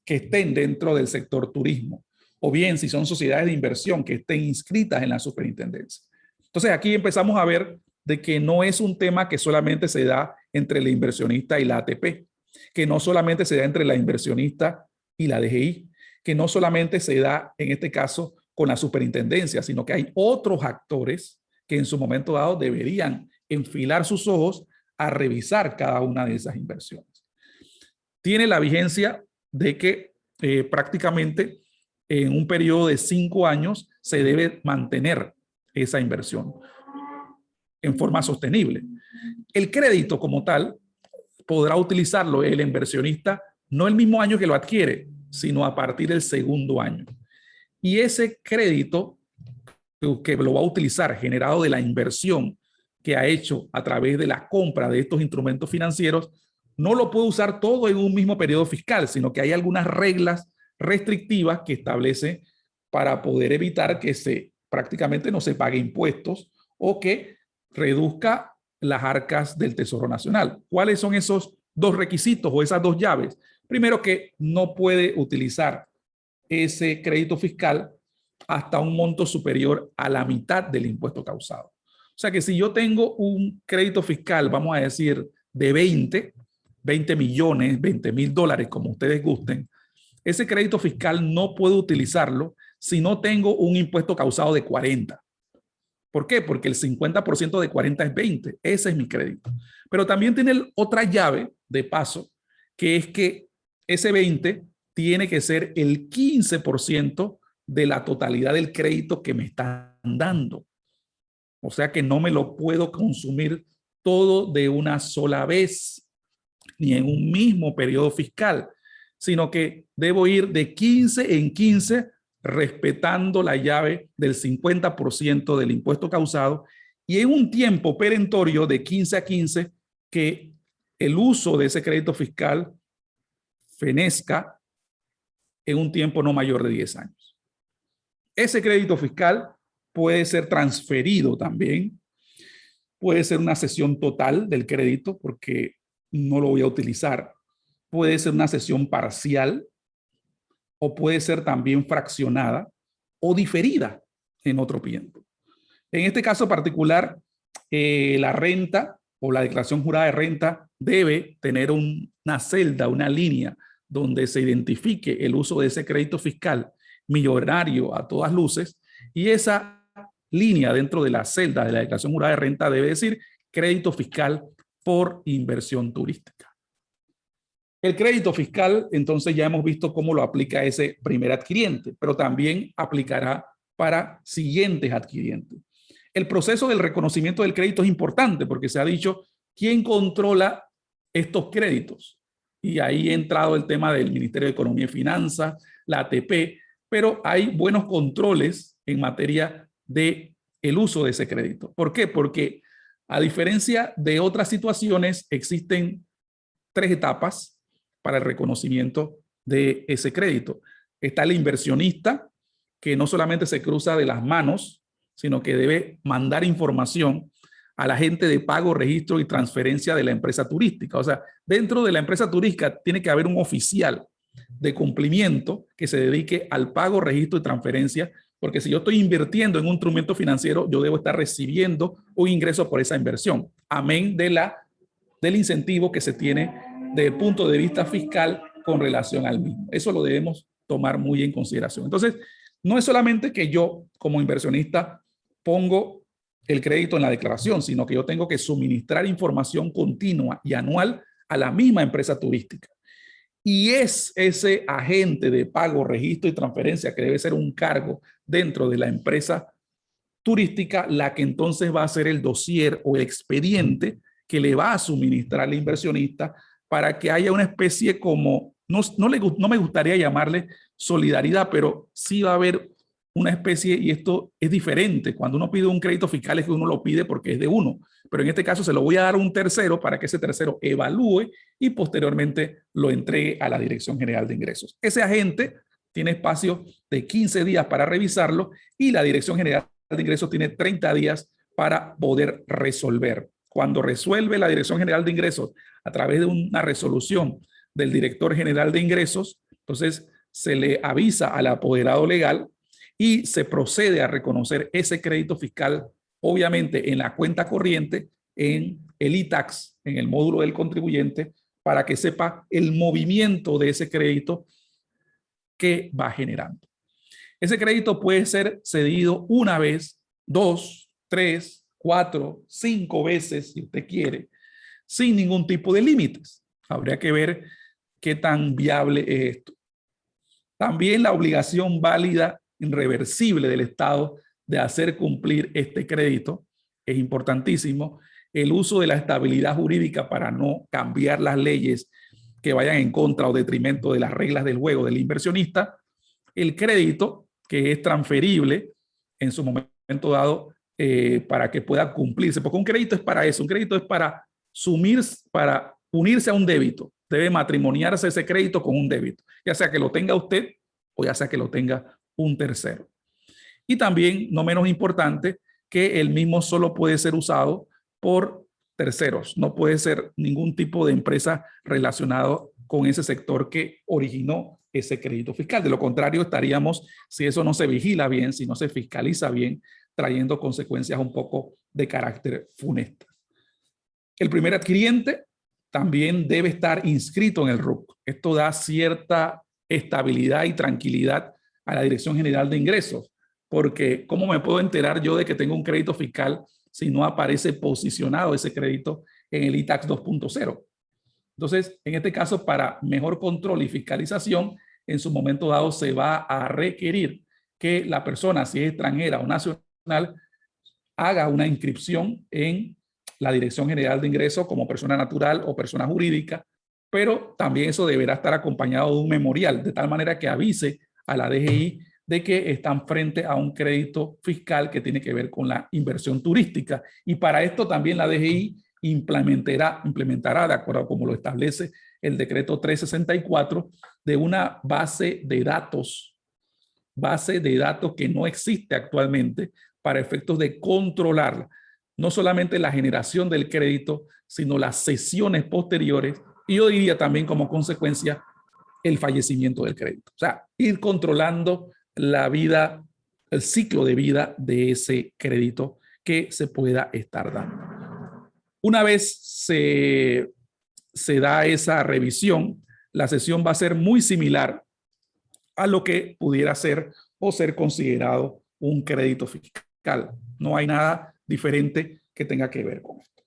que estén dentro del sector turismo, o bien si son sociedades de inversión que estén inscritas en la superintendencia. Entonces aquí empezamos a ver de que no es un tema que solamente se da entre el inversionista y la ATP, que no solamente se da entre la inversionista y la DGI, que no solamente se da en este caso con la superintendencia, sino que hay otros actores que en su momento dado deberían enfilar sus ojos a revisar cada una de esas inversiones. Tiene la vigencia de que prácticamente en un periodo de 5 años se debe mantener esa inversión en forma sostenible. El crédito como tal podrá utilizarlo el inversionista no el mismo año que lo adquiere, sino a partir del segundo año. Y ese crédito que lo va a utilizar generado de la inversión que ha hecho a través de la compra de estos instrumentos financieros, no lo puede usar todo en un mismo periodo fiscal, sino que hay algunas reglas restrictivas que establece para poder evitar que prácticamente no se pague impuestos o que reduzca las arcas del Tesoro Nacional. ¿Cuáles son esos dos requisitos o esas dos llaves? Primero, que no puede utilizar ese crédito fiscal hasta un monto superior a la mitad del impuesto causado. O sea que si yo tengo un crédito fiscal, vamos a decir, de 20 millones, 20,000 dólares, como ustedes gusten, ese crédito fiscal no puedo utilizarlo si no tengo un impuesto causado de 40. ¿Por qué? Porque el 50% de 40 es 20. Ese es mi crédito. Pero también tiene otra llave de paso, que es que ese 20 tiene que ser el 15% de la totalidad del crédito que me están dando. O sea que no me lo puedo consumir todo de una sola vez, ni en un mismo periodo fiscal, sino que debo ir de 15 en 15, respetando la llave del 50% del impuesto causado y en un tiempo perentorio de 15 a 15 que el uso de ese crédito fiscal fenezca en un tiempo no mayor de 10 años. Ese crédito fiscal puede ser transferido también, puede ser una cesión total del crédito porque no lo voy a utilizar, puede ser una cesión parcial o puede ser también fraccionada o diferida en otro tiempo. En este caso particular, la renta o la declaración jurada de renta debe tener una celda, una línea donde se identifique el uso de ese crédito fiscal millonario a todas luces, y esa línea dentro de la celda de la declaración jurada de renta debe decir crédito fiscal por inversión turística. El crédito fiscal, entonces ya hemos visto cómo lo aplica ese primer adquiriente, pero también aplicará para siguientes adquirientes. El proceso del reconocimiento del crédito es importante porque se ha dicho quién controla estos créditos. Y ahí ha entrado el tema del Ministerio de Economía y Finanzas, la ATP, pero hay buenos controles en materia de el uso de ese crédito. ¿Por qué? Porque a diferencia de otras situaciones, existen 3 etapas para el reconocimiento de ese crédito. Está el inversionista, que no solamente se cruza de las manos, sino que debe mandar información a la gente de pago, registro y transferencia de la empresa turística. O sea, dentro de la empresa turística tiene que haber un oficial de cumplimiento que se dedique al pago, registro y transferencia, porque si yo estoy invirtiendo en un instrumento financiero, yo debo estar recibiendo un ingreso por esa inversión, amén del incentivo que se tiene desde el punto de vista fiscal con relación al mismo. Eso lo debemos tomar muy en consideración. Entonces, no es solamente que yo como inversionista pongo el crédito en la declaración, sino que yo tengo que suministrar información continua y anual a la misma empresa turística. Y es ese agente de pago, registro y transferencia que debe ser un cargo dentro de la empresa turística la que entonces va a hacer el dossier o el expediente que le va a suministrar al inversionista para que haya una especie como no me gustaría llamarle solidaridad, pero sí va a haber una especie, y esto es diferente. Cuando uno pide un crédito fiscal es que uno lo pide porque es de uno, pero en este caso se lo voy a dar a un tercero para que ese tercero evalúe y posteriormente lo entregue a la Dirección General de Ingresos. Ese agente tiene espacio de 15 días para revisarlo y la Dirección General de Ingresos tiene 30 días para poder resolver. Cuando resuelve la Dirección General de Ingresos a través de una resolución del Director General de Ingresos, entonces se le avisa al apoderado legal y se procede a reconocer ese crédito fiscal, obviamente en la cuenta corriente, en el ITAX, en el módulo del contribuyente, para que sepa el movimiento de ese crédito que va generando. Ese crédito puede ser cedido una vez, 2, 3, 4, 5 veces, si usted quiere, sin ningún tipo de límites. Habría que ver qué tan viable es esto. También la obligación válida irreversible del Estado de hacer cumplir este crédito es importantísimo. El uso de la estabilidad jurídica para no cambiar las leyes que vayan en contra o detrimento de las reglas del juego del inversionista. El crédito, que es transferible en su momento dado para que pueda cumplirse, porque un crédito es para eso, un crédito es para unirse a un débito. Debe matrimoniarse ese crédito con un débito, ya sea que lo tenga usted o ya sea que lo tenga un tercero. Y también, no menos importante, que el mismo solo puede ser usado por terceros, no puede ser ningún tipo de empresa relacionado con ese sector que originó ese crédito fiscal. De lo contrario, estaríamos, si eso no se vigila bien, si no se fiscaliza bien, trayendo consecuencias un poco de carácter funesto. El primer adquiriente también debe estar inscrito en el RUC. Esto da cierta estabilidad y tranquilidad a la Dirección General de Ingresos, porque ¿cómo me puedo enterar yo de que tengo un crédito fiscal si no aparece posicionado ese crédito en el ITAX 2.0? Entonces, en este caso, para mejor control y fiscalización, en su momento dado se va a requerir que la persona, si es extranjera o nacional, haga una inscripción en la Dirección General de Ingresos como persona natural o persona jurídica, pero también eso deberá estar acompañado de un memorial, de tal manera que avise a la DGI de que están frente a un crédito fiscal que tiene que ver con la inversión turística. Y para esto también la DGI implementará, de acuerdo a como lo establece el decreto 364, de una base de datos que no existe actualmente para efectos de controlar no solamente la generación del crédito, sino las cesiones posteriores y yo diría también como consecuencia el fallecimiento del crédito. O sea, ir controlando la vida, el ciclo de vida de ese crédito que se pueda estar dando. Una vez se da esa revisión, la cesión va a ser muy similar a lo que pudiera ser o ser considerado un crédito fiscal. No hay nada diferente que tenga que ver con esto.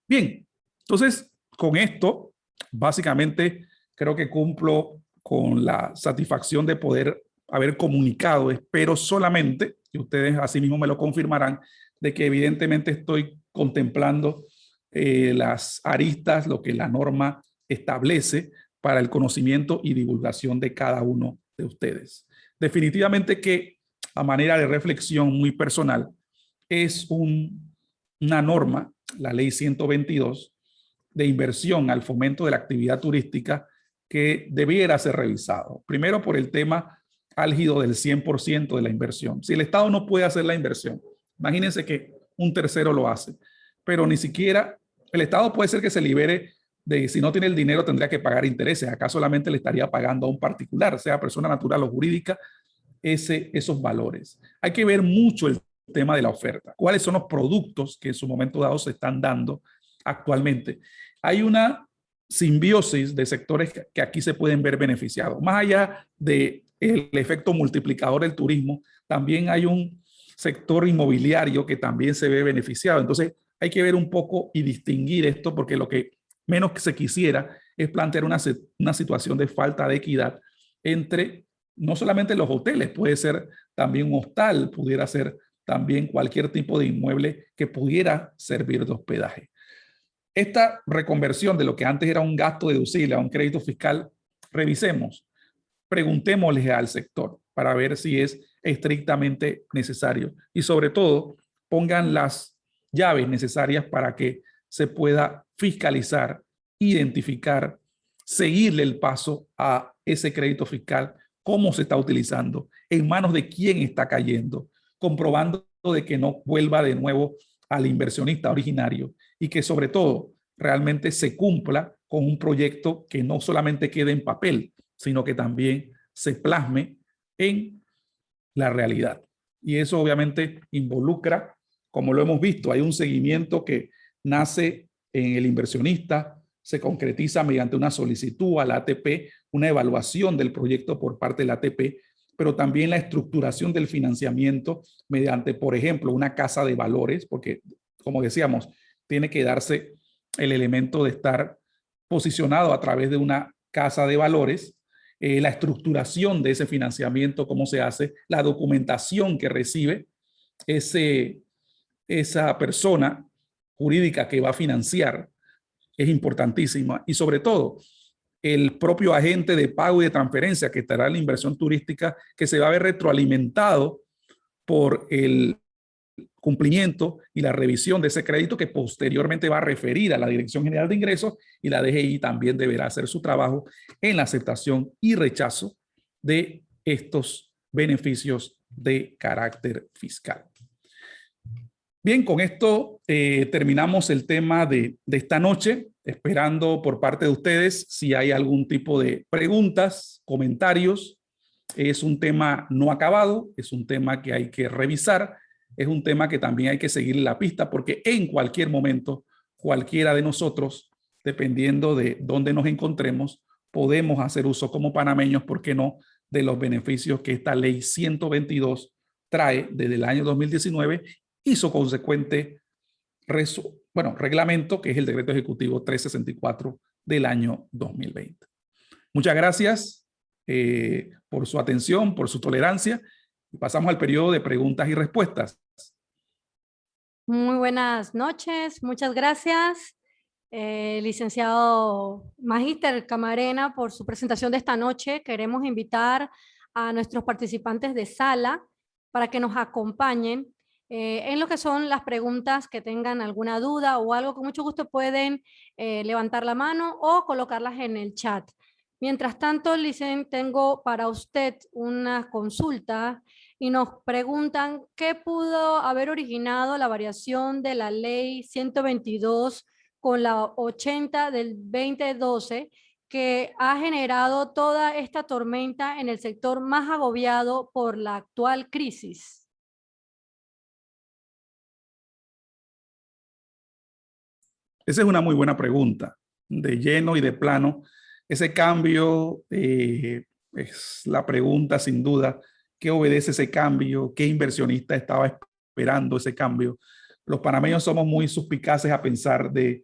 Bien, entonces con esto básicamente creo que cumplo con la satisfacción de poder haber comunicado, espero solamente, y ustedes así mismo me lo confirmarán, de que evidentemente estoy contemplando las aristas, lo que la norma establece para el conocimiento y divulgación de cada uno de ustedes. Definitivamente que a manera de reflexión muy personal es una norma, la ley 122, de inversión al fomento de la actividad turística que debiera ser revisado. Primero por el tema álgido del 100% de la inversión. Si el Estado no puede hacer la inversión, imagínense que un tercero lo hace, pero ni siquiera el Estado puede ser que se libere de, si no tiene el dinero tendría que pagar intereses, acá solamente le estaría pagando a un particular, sea persona natural o jurídica, esos valores. Hay que ver mucho el tema de la oferta, cuáles son los productos que en su momento dado se están dando actualmente. Hay una simbiosis de sectores que aquí se pueden ver beneficiados. Más allá del efecto multiplicador del turismo, también hay un sector inmobiliario que también se ve beneficiado. Entonces hay que ver un poco y distinguir esto, porque lo que menos que se quisiera es plantear una situación de falta de equidad entre no solamente los hoteles, puede ser también un hostal, pudiera ser también cualquier tipo de inmueble que pudiera servir de hospedaje. Esta reconversión de lo que antes era un gasto deducible a un crédito fiscal revisemos, preguntémosle al sector para ver si es estrictamente necesario y sobre todo pongan las llaves necesarias para que se pueda fiscalizar, identificar, seguirle el paso a ese crédito fiscal, cómo se está utilizando, en manos de quién está cayendo, comprobando de que no vuelva de nuevo al inversionista originario y que sobre todo realmente se cumpla con un proyecto que no solamente quede en papel, sino que también se plasme en la realidad. Y eso obviamente involucra, como lo hemos visto, hay un seguimiento que nace en el inversionista, se concretiza mediante una solicitud a la ATP, una evaluación del proyecto por parte de la ATP, pero también la estructuración del financiamiento mediante, por ejemplo, una casa de valores, porque, como decíamos, tiene que darse el elemento de estar posicionado a través de una casa de valores, la estructuración de ese financiamiento, cómo se hace, la documentación que recibe esa persona jurídica que va a financiar, es importantísima. Y sobre todo, el propio agente de pago y de transferencia que estará en la inversión turística, que se va a ver retroalimentado por el cumplimiento y la revisión de ese crédito que posteriormente va a referir a la Dirección General de Ingresos, y la DGI también deberá hacer su trabajo en la aceptación y rechazo de estos beneficios de carácter fiscal. Bien, con esto terminamos el tema de esta noche, esperando por parte de ustedes si hay algún tipo de preguntas, comentarios. Es un tema no acabado, es un tema que hay que revisar, es un tema que también hay que seguir la pista porque en cualquier momento, cualquiera de nosotros, dependiendo de dónde nos encontremos, podemos hacer uso como panameños, ¿por qué no?, de los beneficios que esta ley 122 trae desde el año 2019 y su consecuente reglamento, que es el Decreto Ejecutivo 364 del año 2020. Muchas gracias por su atención, por su tolerancia. Pasamos al periodo de preguntas y respuestas. Muy buenas noches, muchas gracias, licenciado Magíster Camarena, por su presentación de esta noche. Queremos invitar a nuestros participantes de sala para que nos acompañen en lo que son las preguntas que tengan alguna duda o algo. Con mucho gusto pueden levantar la mano o colocarlas en el chat. Mientras tanto, Licen, tengo para usted una consulta y nos preguntan qué pudo haber originado la variación de la ley 122 con la 80 del 2012 que ha generado toda esta tormenta en el sector más agobiado por la actual crisis. Esa es una muy buena pregunta, de lleno y de plano. Ese cambio es la pregunta sin duda. ¿Qué obedece ese cambio? ¿Qué inversionista estaba esperando ese cambio? Los panameños somos muy suspicaces a pensar de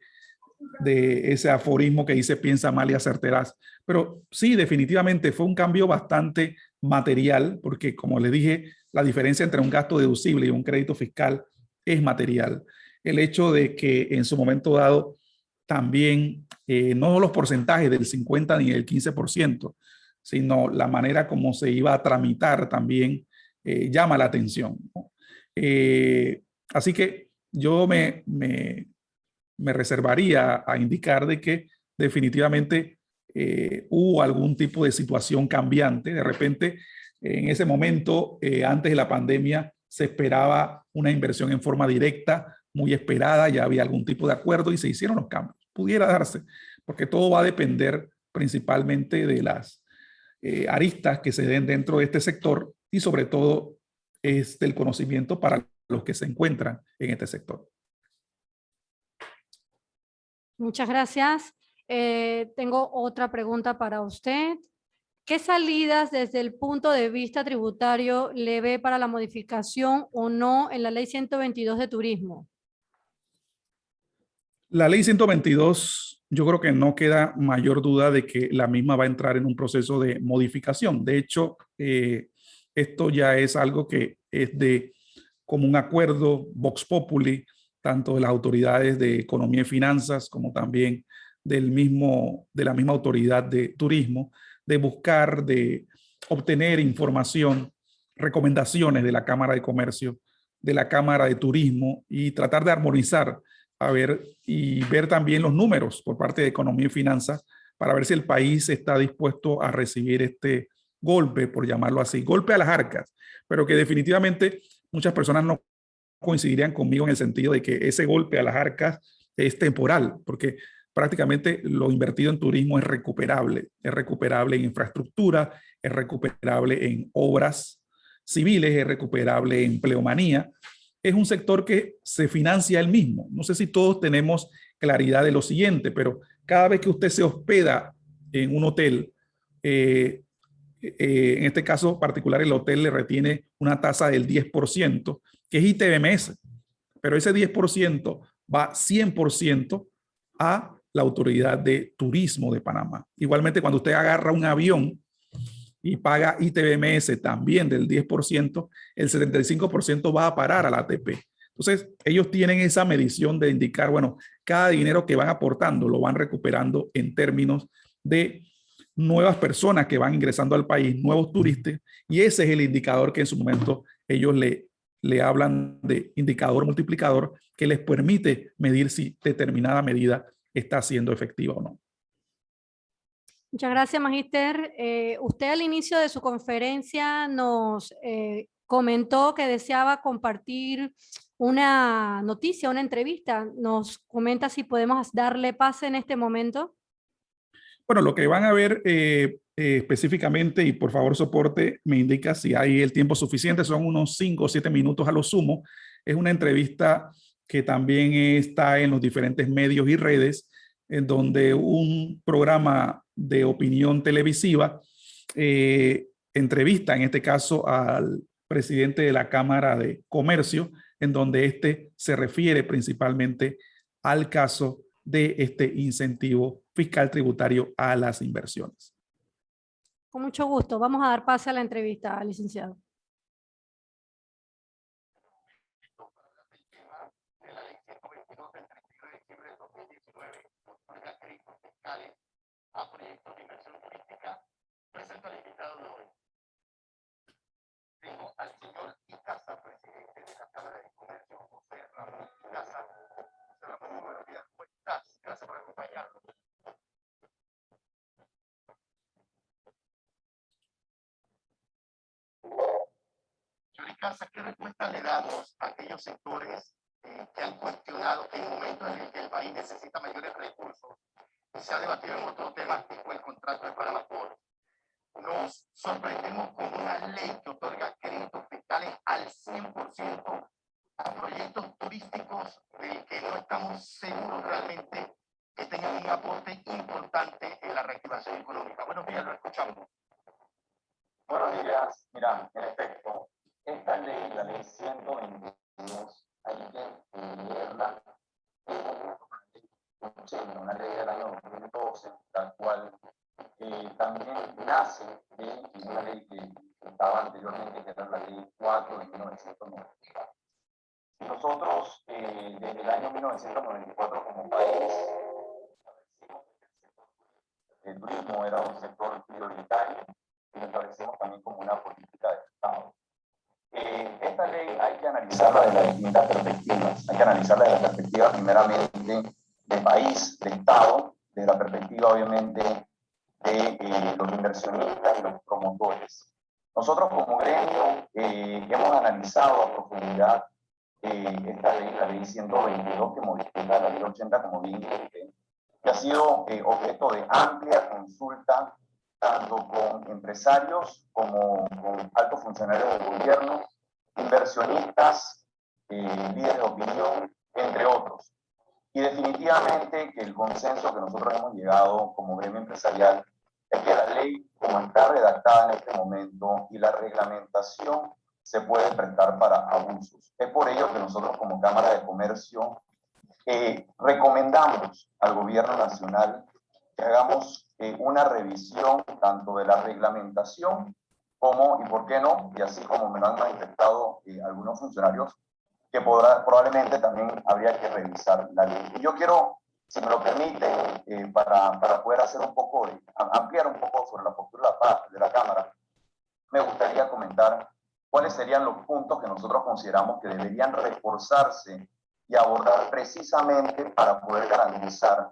ese aforismo que dice piensa mal y acertarás. Pero sí, definitivamente fue un cambio bastante material, porque como les dije, la diferencia entre un gasto deducible y un crédito fiscal es material. El hecho de que en su momento dado también no los porcentajes del 50 ni del 15%, sino la manera como se iba a tramitar también llama la atención, ¿no? Así que yo me reservaría a indicar de que definitivamente hubo algún tipo de situación cambiante. De repente, en ese momento, antes de la pandemia, se esperaba una inversión en forma directa, muy esperada, ya había algún tipo de acuerdo y se hicieron los cambios. Pudiera darse, porque todo va a depender principalmente de las aristas que se den dentro de este sector y sobre todo es del conocimiento para los que se encuentran en este sector. Muchas gracias. Tengo otra pregunta para usted. ¿Qué salidas desde el punto de vista tributario le ve para la modificación o no en la ley 122 de turismo? La ley 122, yo creo que no queda mayor duda de que la misma va a entrar en un proceso de modificación. De hecho, esto ya es algo que es de común acuerdo, Vox Populi, tanto de las autoridades de economía y finanzas como también de la misma autoridad de turismo, de buscar, de obtener información, recomendaciones de la Cámara de Comercio, de la Cámara de Turismo y tratar de armonizar a ver y ver también los números por parte de Economía y Finanzas para ver si el país está dispuesto a recibir este golpe, por llamarlo así, golpe a las arcas, pero que definitivamente muchas personas no coincidirían conmigo en el sentido de que ese golpe a las arcas es temporal, porque prácticamente lo invertido en turismo es recuperable en infraestructura, es recuperable en obras civiles, es recuperable en empleomanía. Es un sector que se financia él mismo. No sé si todos tenemos claridad de lo siguiente, pero cada vez que usted se hospeda en un hotel, en este caso particular el hotel le retiene una tasa del 10%, que es ITBMS, pero ese 10% va 100% a la Autoridad de Turismo de Panamá. Igualmente, cuando usted agarra un avión y paga ITBMS también del 10%, el 75% va a parar a la ATP. Entonces, ellos tienen esa medición de indicar, bueno, cada dinero que van aportando lo van recuperando en términos de nuevas personas que van ingresando al país, nuevos turistas, y ese es el indicador que en su momento ellos le hablan de indicador multiplicador que les permite medir si determinada medida está siendo efectiva o no. Muchas gracias, Magíster. Usted al inicio de su conferencia nos comentó que deseaba compartir una noticia, una entrevista. ¿Nos comenta si podemos darle pase en este momento? Bueno, lo que van a ver específicamente, y por favor soporte, me indica si hay el tiempo suficiente, son unos 5 o 7 minutos a lo sumo. Es una entrevista que también está en los diferentes medios y redes, en donde un programa de opinión televisiva entrevista, en este caso, al presidente de la Cámara de Comercio, en donde este se refiere principalmente al caso de este incentivo fiscal tributario a las inversiones. Con mucho gusto. Vamos a dar pase a la entrevista, licenciado. A proyectos de inversión turística, presento al invitado de hoy. Tengo al señor Icaza, presidente de la Cámara de Comercio, José Ramón Icaza. José Ramón, muy buenos días. ¿Cómo estás? Gracias por acompañarnos. Señor Icaza, ¿qué respuesta le damos a aquellos sectores que han cuestionado que en momentos en el que el país necesita mayores recursos? Se ha debatido en otros temas, como el contrato de Panamá Port. Nos sorprendemos con una ley que otorga créditos fiscales al 100% a proyectos turísticos de que no estamos seguros realmente que tengan un aporte importante en la reactivación económica. Buenos días, lo escuchamos. Buenos días. Mira, en efecto, esta ley, la ley 122, hay que leerla una ley del año 2012, la cual también nace de una ley que estaba anteriormente, que era la ley 4 de 1994. Nosotros, desde el año 1994 como país, el turismo era un sector prioritario y lo establecimos también como una política de Estado. Esta ley hay que analizarla de las distintas perspectivas. Hay que analizarla de la perspectiva primeramente de país, de Estado, de la perspectiva obviamente de los inversionistas y los promotores. Nosotros como gremio hemos analizado a profundidad esta ley, la ley 122 que modifica la ley 80 como bien dije, que ha sido objeto de amplia consulta tanto con empresarios como con altos funcionarios del gobierno, inversionistas, líderes de opinión, entre otros. Y definitivamente que el consenso que nosotros hemos llegado como gremio empresarial es que la ley, como está redactada en este momento, y la reglamentación se puede prestar para abusos. Es por ello que nosotros como Cámara de Comercio recomendamos al gobierno nacional que hagamos una revisión tanto de la reglamentación como, y por qué no, y así como me lo han manifestado algunos funcionarios, que probablemente también habría que revisar la ley. Y yo quiero Si me lo permiten, para poder hacer un poco, ampliar un poco sobre la postura de la Cámara, me gustaría comentar cuáles serían los puntos que nosotros consideramos que deberían reforzarse y abordar precisamente para poder garantizar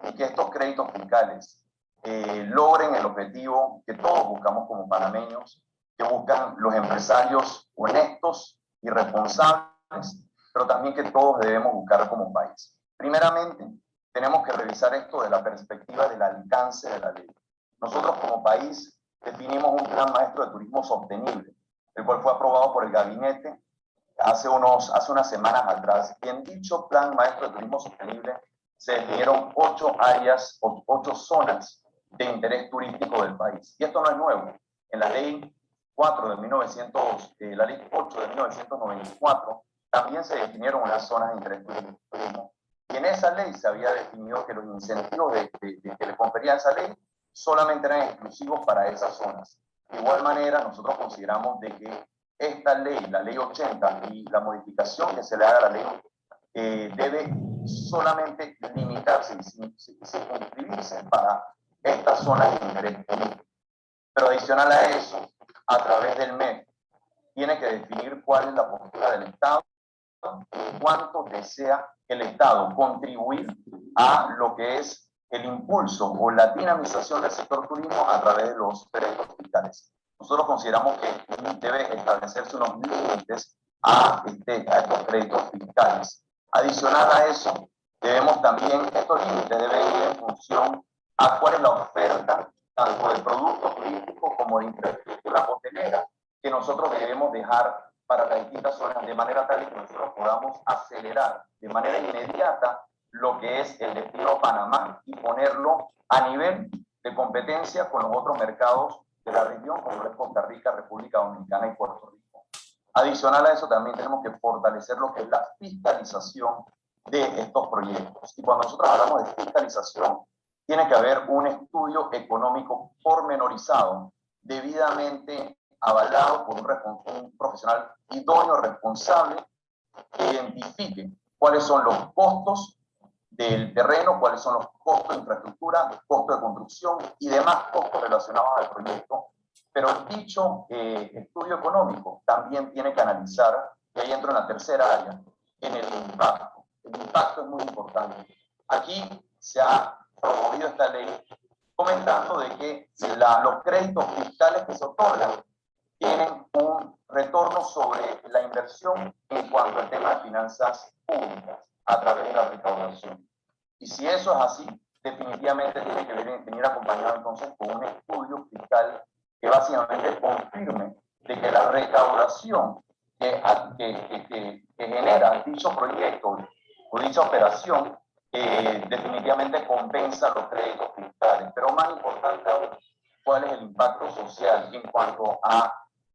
y que estos créditos fiscales logren el objetivo que todos buscamos como panameños, que buscan los empresarios honestos y responsables, pero también que todos debemos buscar como país. Primeramente, tenemos que revisar esto de la perspectiva del alcance de la ley. Nosotros como país definimos un plan maestro de turismo sostenible, el cual fue aprobado por el gabinete hace unas semanas atrás. Y en dicho plan maestro de turismo sostenible se definieron 8 áreas, 8 zonas de interés turístico del país. Y esto no es nuevo. En la ley 4 de 1900, la ley 8 de 1994, también se definieron unas zonas de interés turístico. Y en esa ley se había definido que los incentivos que le confería esa ley solamente eran exclusivos para esas zonas. De igual manera, nosotros consideramos de que esta ley, la ley 80, y la modificación que se le haga a la ley, debe solamente limitarse y circunscribirse para estas zonas de interés turístico. Pero adicional a eso, a través del MEF, tiene que definir cuál es la postura del Estado, cuánto desea el Estado contribuir a lo que es el impulso o la dinamización del sector turismo a través de los créditos fiscales. Nosotros consideramos que debe establecerse unos límites a estos créditos fiscales. Adicional a eso, estos límites deben ir en función a cuál es la oferta tanto de productos turísticos como de infraestructura hotelera que nosotros debemos dejar para las distintas zonas, de manera tal que nosotros podamos acelerar de manera inmediata lo que es el destino Panamá y ponerlo a nivel de competencia con los otros mercados de la región, como es Costa Rica, República Dominicana y Puerto Rico. Adicional a eso, también tenemos que fortalecer lo que es la fiscalización de estos proyectos. Y cuando nosotros hablamos de fiscalización, tiene que haber un estudio económico pormenorizado, debidamente avalado por un profesional idóneo, responsable, que identifique cuáles son los costos del terreno, cuáles son los costos de infraestructura, costos de construcción y demás costos relacionados al proyecto. Pero dicho estudio económico también tiene que analizar, y ahí entro en la tercera área, en el impacto. El impacto es muy importante. Aquí se ha promovido esta ley comentando de que los créditos fiscales que se otorgan tienen un retorno sobre la inversión en cuanto al tema de finanzas públicas a través de la recaudación. Y si eso es así, definitivamente tiene que venir acompañado entonces con un estudio fiscal que básicamente confirme de que la recaudación que genera dicho proyecto o dicha operación definitivamente compensa los créditos fiscales. Pero más importante aún, cuál es el impacto social en cuanto a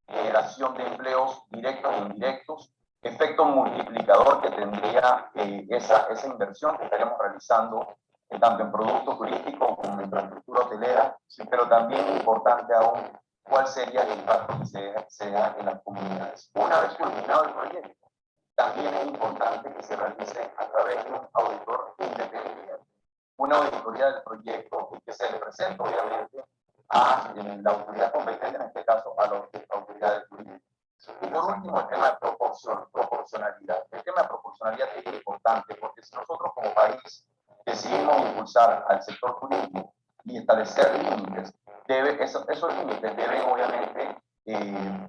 generación de empleos directos e indirectos, efecto multiplicador que tendría esa inversión que estaríamos realizando tanto en productos turísticos como en infraestructura hotelera, pero también importante aún, cuál sería el impacto que se da en las comunidades. Una vez culminado el proyecto, también es importante que se realice a través de un auditor independiente, una auditoría del proyecto y que se le presente obviamente a la autoridad competente, en este caso a la autoridad del turismo. Y por último, el tema de proporcionalidad. El tema de proporcionalidad es importante porque si nosotros como país decidimos impulsar al sector turístico y establecer límites, esos límites deben obviamente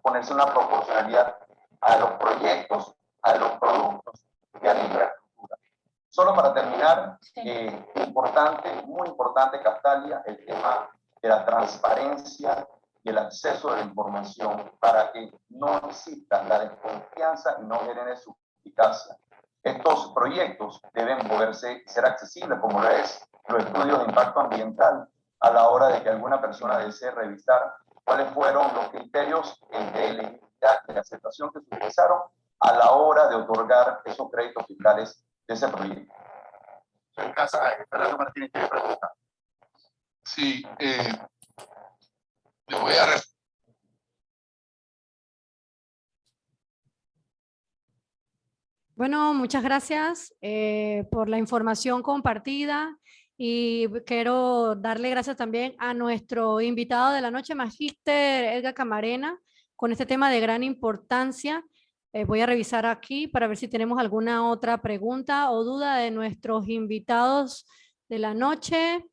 ponerse una proporcionalidad a los proyectos, a los productos y a la infraestructura. Solo para terminar, muy importante, Castalia, el tema de la transparencia y el acceso de la información para que no exista la desconfianza y no genere suspicacia. Estos proyectos deben poderse ser accesibles, como lo es los estudios de impacto ambiental, a la hora de que alguna persona desee revisar cuáles fueron los criterios de elegibilidad y de aceptación que se utilizaron a la hora de otorgar esos créditos fiscales de ese proyecto. En casa, Fernando Martínez tiene pregunta. Sí, le voy a responder. Bueno, muchas gracias por la información compartida y quiero darle gracias también a nuestro invitado de la noche, Magíster Edgar Camarena, con este tema de gran importancia. Voy a revisar aquí para ver si tenemos alguna otra pregunta o duda de nuestros invitados de la noche.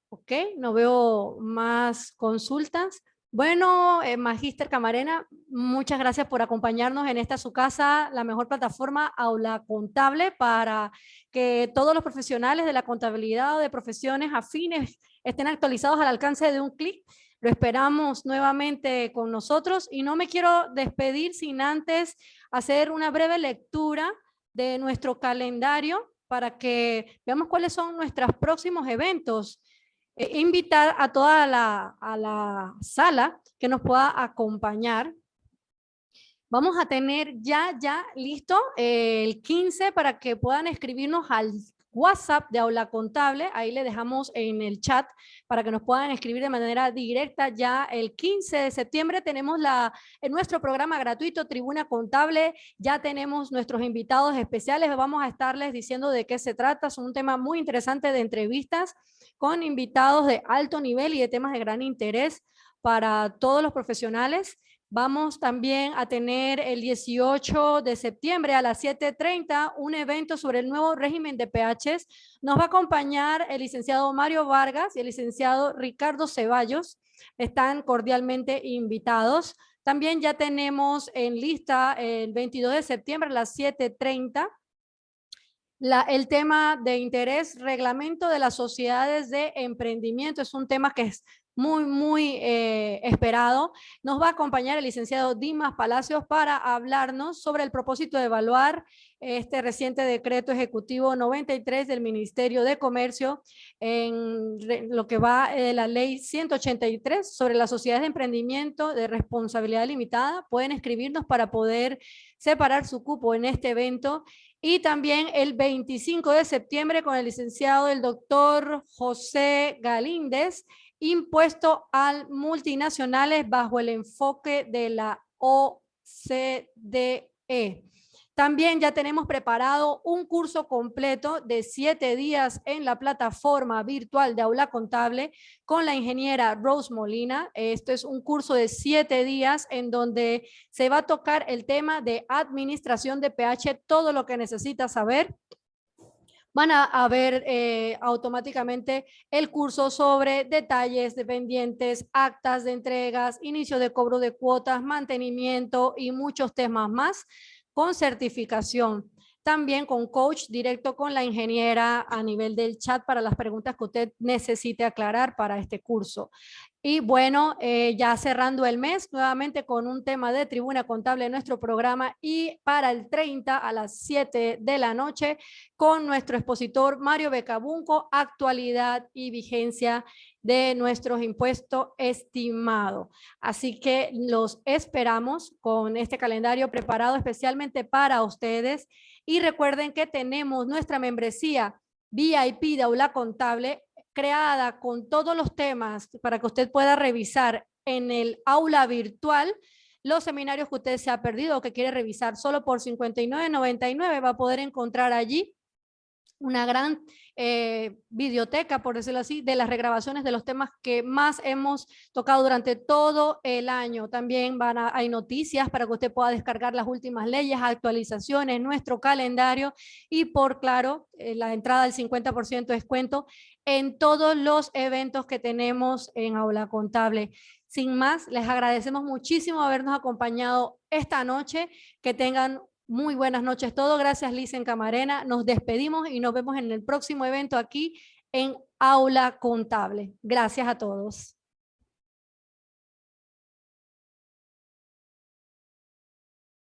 Ok, no veo más consultas. Bueno, Magíster Camarena, muchas gracias por acompañarnos en esta su casa, la mejor plataforma Aula Contable, para que todos los profesionales de la contabilidad o de profesiones afines estén actualizados al alcance de un clic. Lo esperamos nuevamente con nosotros y no me quiero despedir sin antes hacer una breve lectura de nuestro calendario para que veamos cuáles son nuestros próximos eventos. Invitar a toda la sala que nos pueda acompañar. Vamos a tener ya listo el 15 para que puedan escribirnos al WhatsApp de Aula Contable. Ahí le dejamos en el chat para que nos puedan escribir de manera directa. Ya el 15 de septiembre tenemos en nuestro programa gratuito Tribuna Contable. Ya tenemos nuestros invitados especiales. Vamos a estarles diciendo de qué se trata. Es un tema muy interesante de entrevistas con invitados de alto nivel y de temas de gran interés para todos los profesionales. Vamos también a tener el 18 de septiembre a las 7:30 un evento sobre el nuevo régimen de PHs. Nos va a acompañar el licenciado Mario Vargas y el licenciado Ricardo Ceballos. Están cordialmente invitados. También ya tenemos en lista el 22 de septiembre a las 7:30 el tema de interés, reglamento de las sociedades de emprendimiento. Es un tema que es muy esperado. Nos va a acompañar el licenciado Dimas Palacios para hablarnos sobre el propósito de evaluar este reciente decreto ejecutivo 93 del Ministerio de Comercio en lo que va de la ley 183 sobre las sociedades de emprendimiento de responsabilidad limitada. Pueden escribirnos para poder separar su cupo en este evento. Y también el 25 de septiembre con el licenciado el doctor José Galíndez, impuesto al multinacionales bajo el enfoque de la OCDE. También ya tenemos preparado un curso completo de 7 días en la plataforma virtual de Aula Contable con la ingeniera Rose Molina. Esto es un curso de 7 días en donde se va a tocar el tema de administración de PH, todo lo que necesita saber. Van a ver automáticamente el curso sobre detalles de pendientes, actas de entregas, inicio de cobro de cuotas, mantenimiento y muchos temas más, con certificación. También con coach directo con la ingeniera a nivel del chat para las preguntas que usted necesite aclarar para este curso. Y bueno, ya cerrando el mes, nuevamente con un tema de Tribuna Contable en nuestro programa, y para el 30 a las 7 de la noche con nuestro expositor Mario Becabunco, actualidad y vigencia de nuestros impuestos estimados. Así que los esperamos con este calendario preparado especialmente para ustedes. Y recuerden que tenemos nuestra membresía VIP de Aula Contable, creada con todos los temas para que usted pueda revisar en el aula virtual los seminarios que usted se ha perdido o que quiere revisar. Solo por $59.99 va a poder encontrar allí una gran videoteca, por decirlo así, de las regrabaciones de los temas que más hemos tocado durante todo el año. También hay noticias para que usted pueda descargar las últimas leyes, actualizaciones, nuestro calendario y por claro, la entrada del 50% de descuento en todos los eventos que tenemos en Aula Contable. Sin más, les agradecemos muchísimo habernos acompañado esta noche. Que tengan muy buenas noches todos. Gracias, Licen Camarena. Nos despedimos y nos vemos en el próximo evento aquí en Aula Contable. Gracias a todos.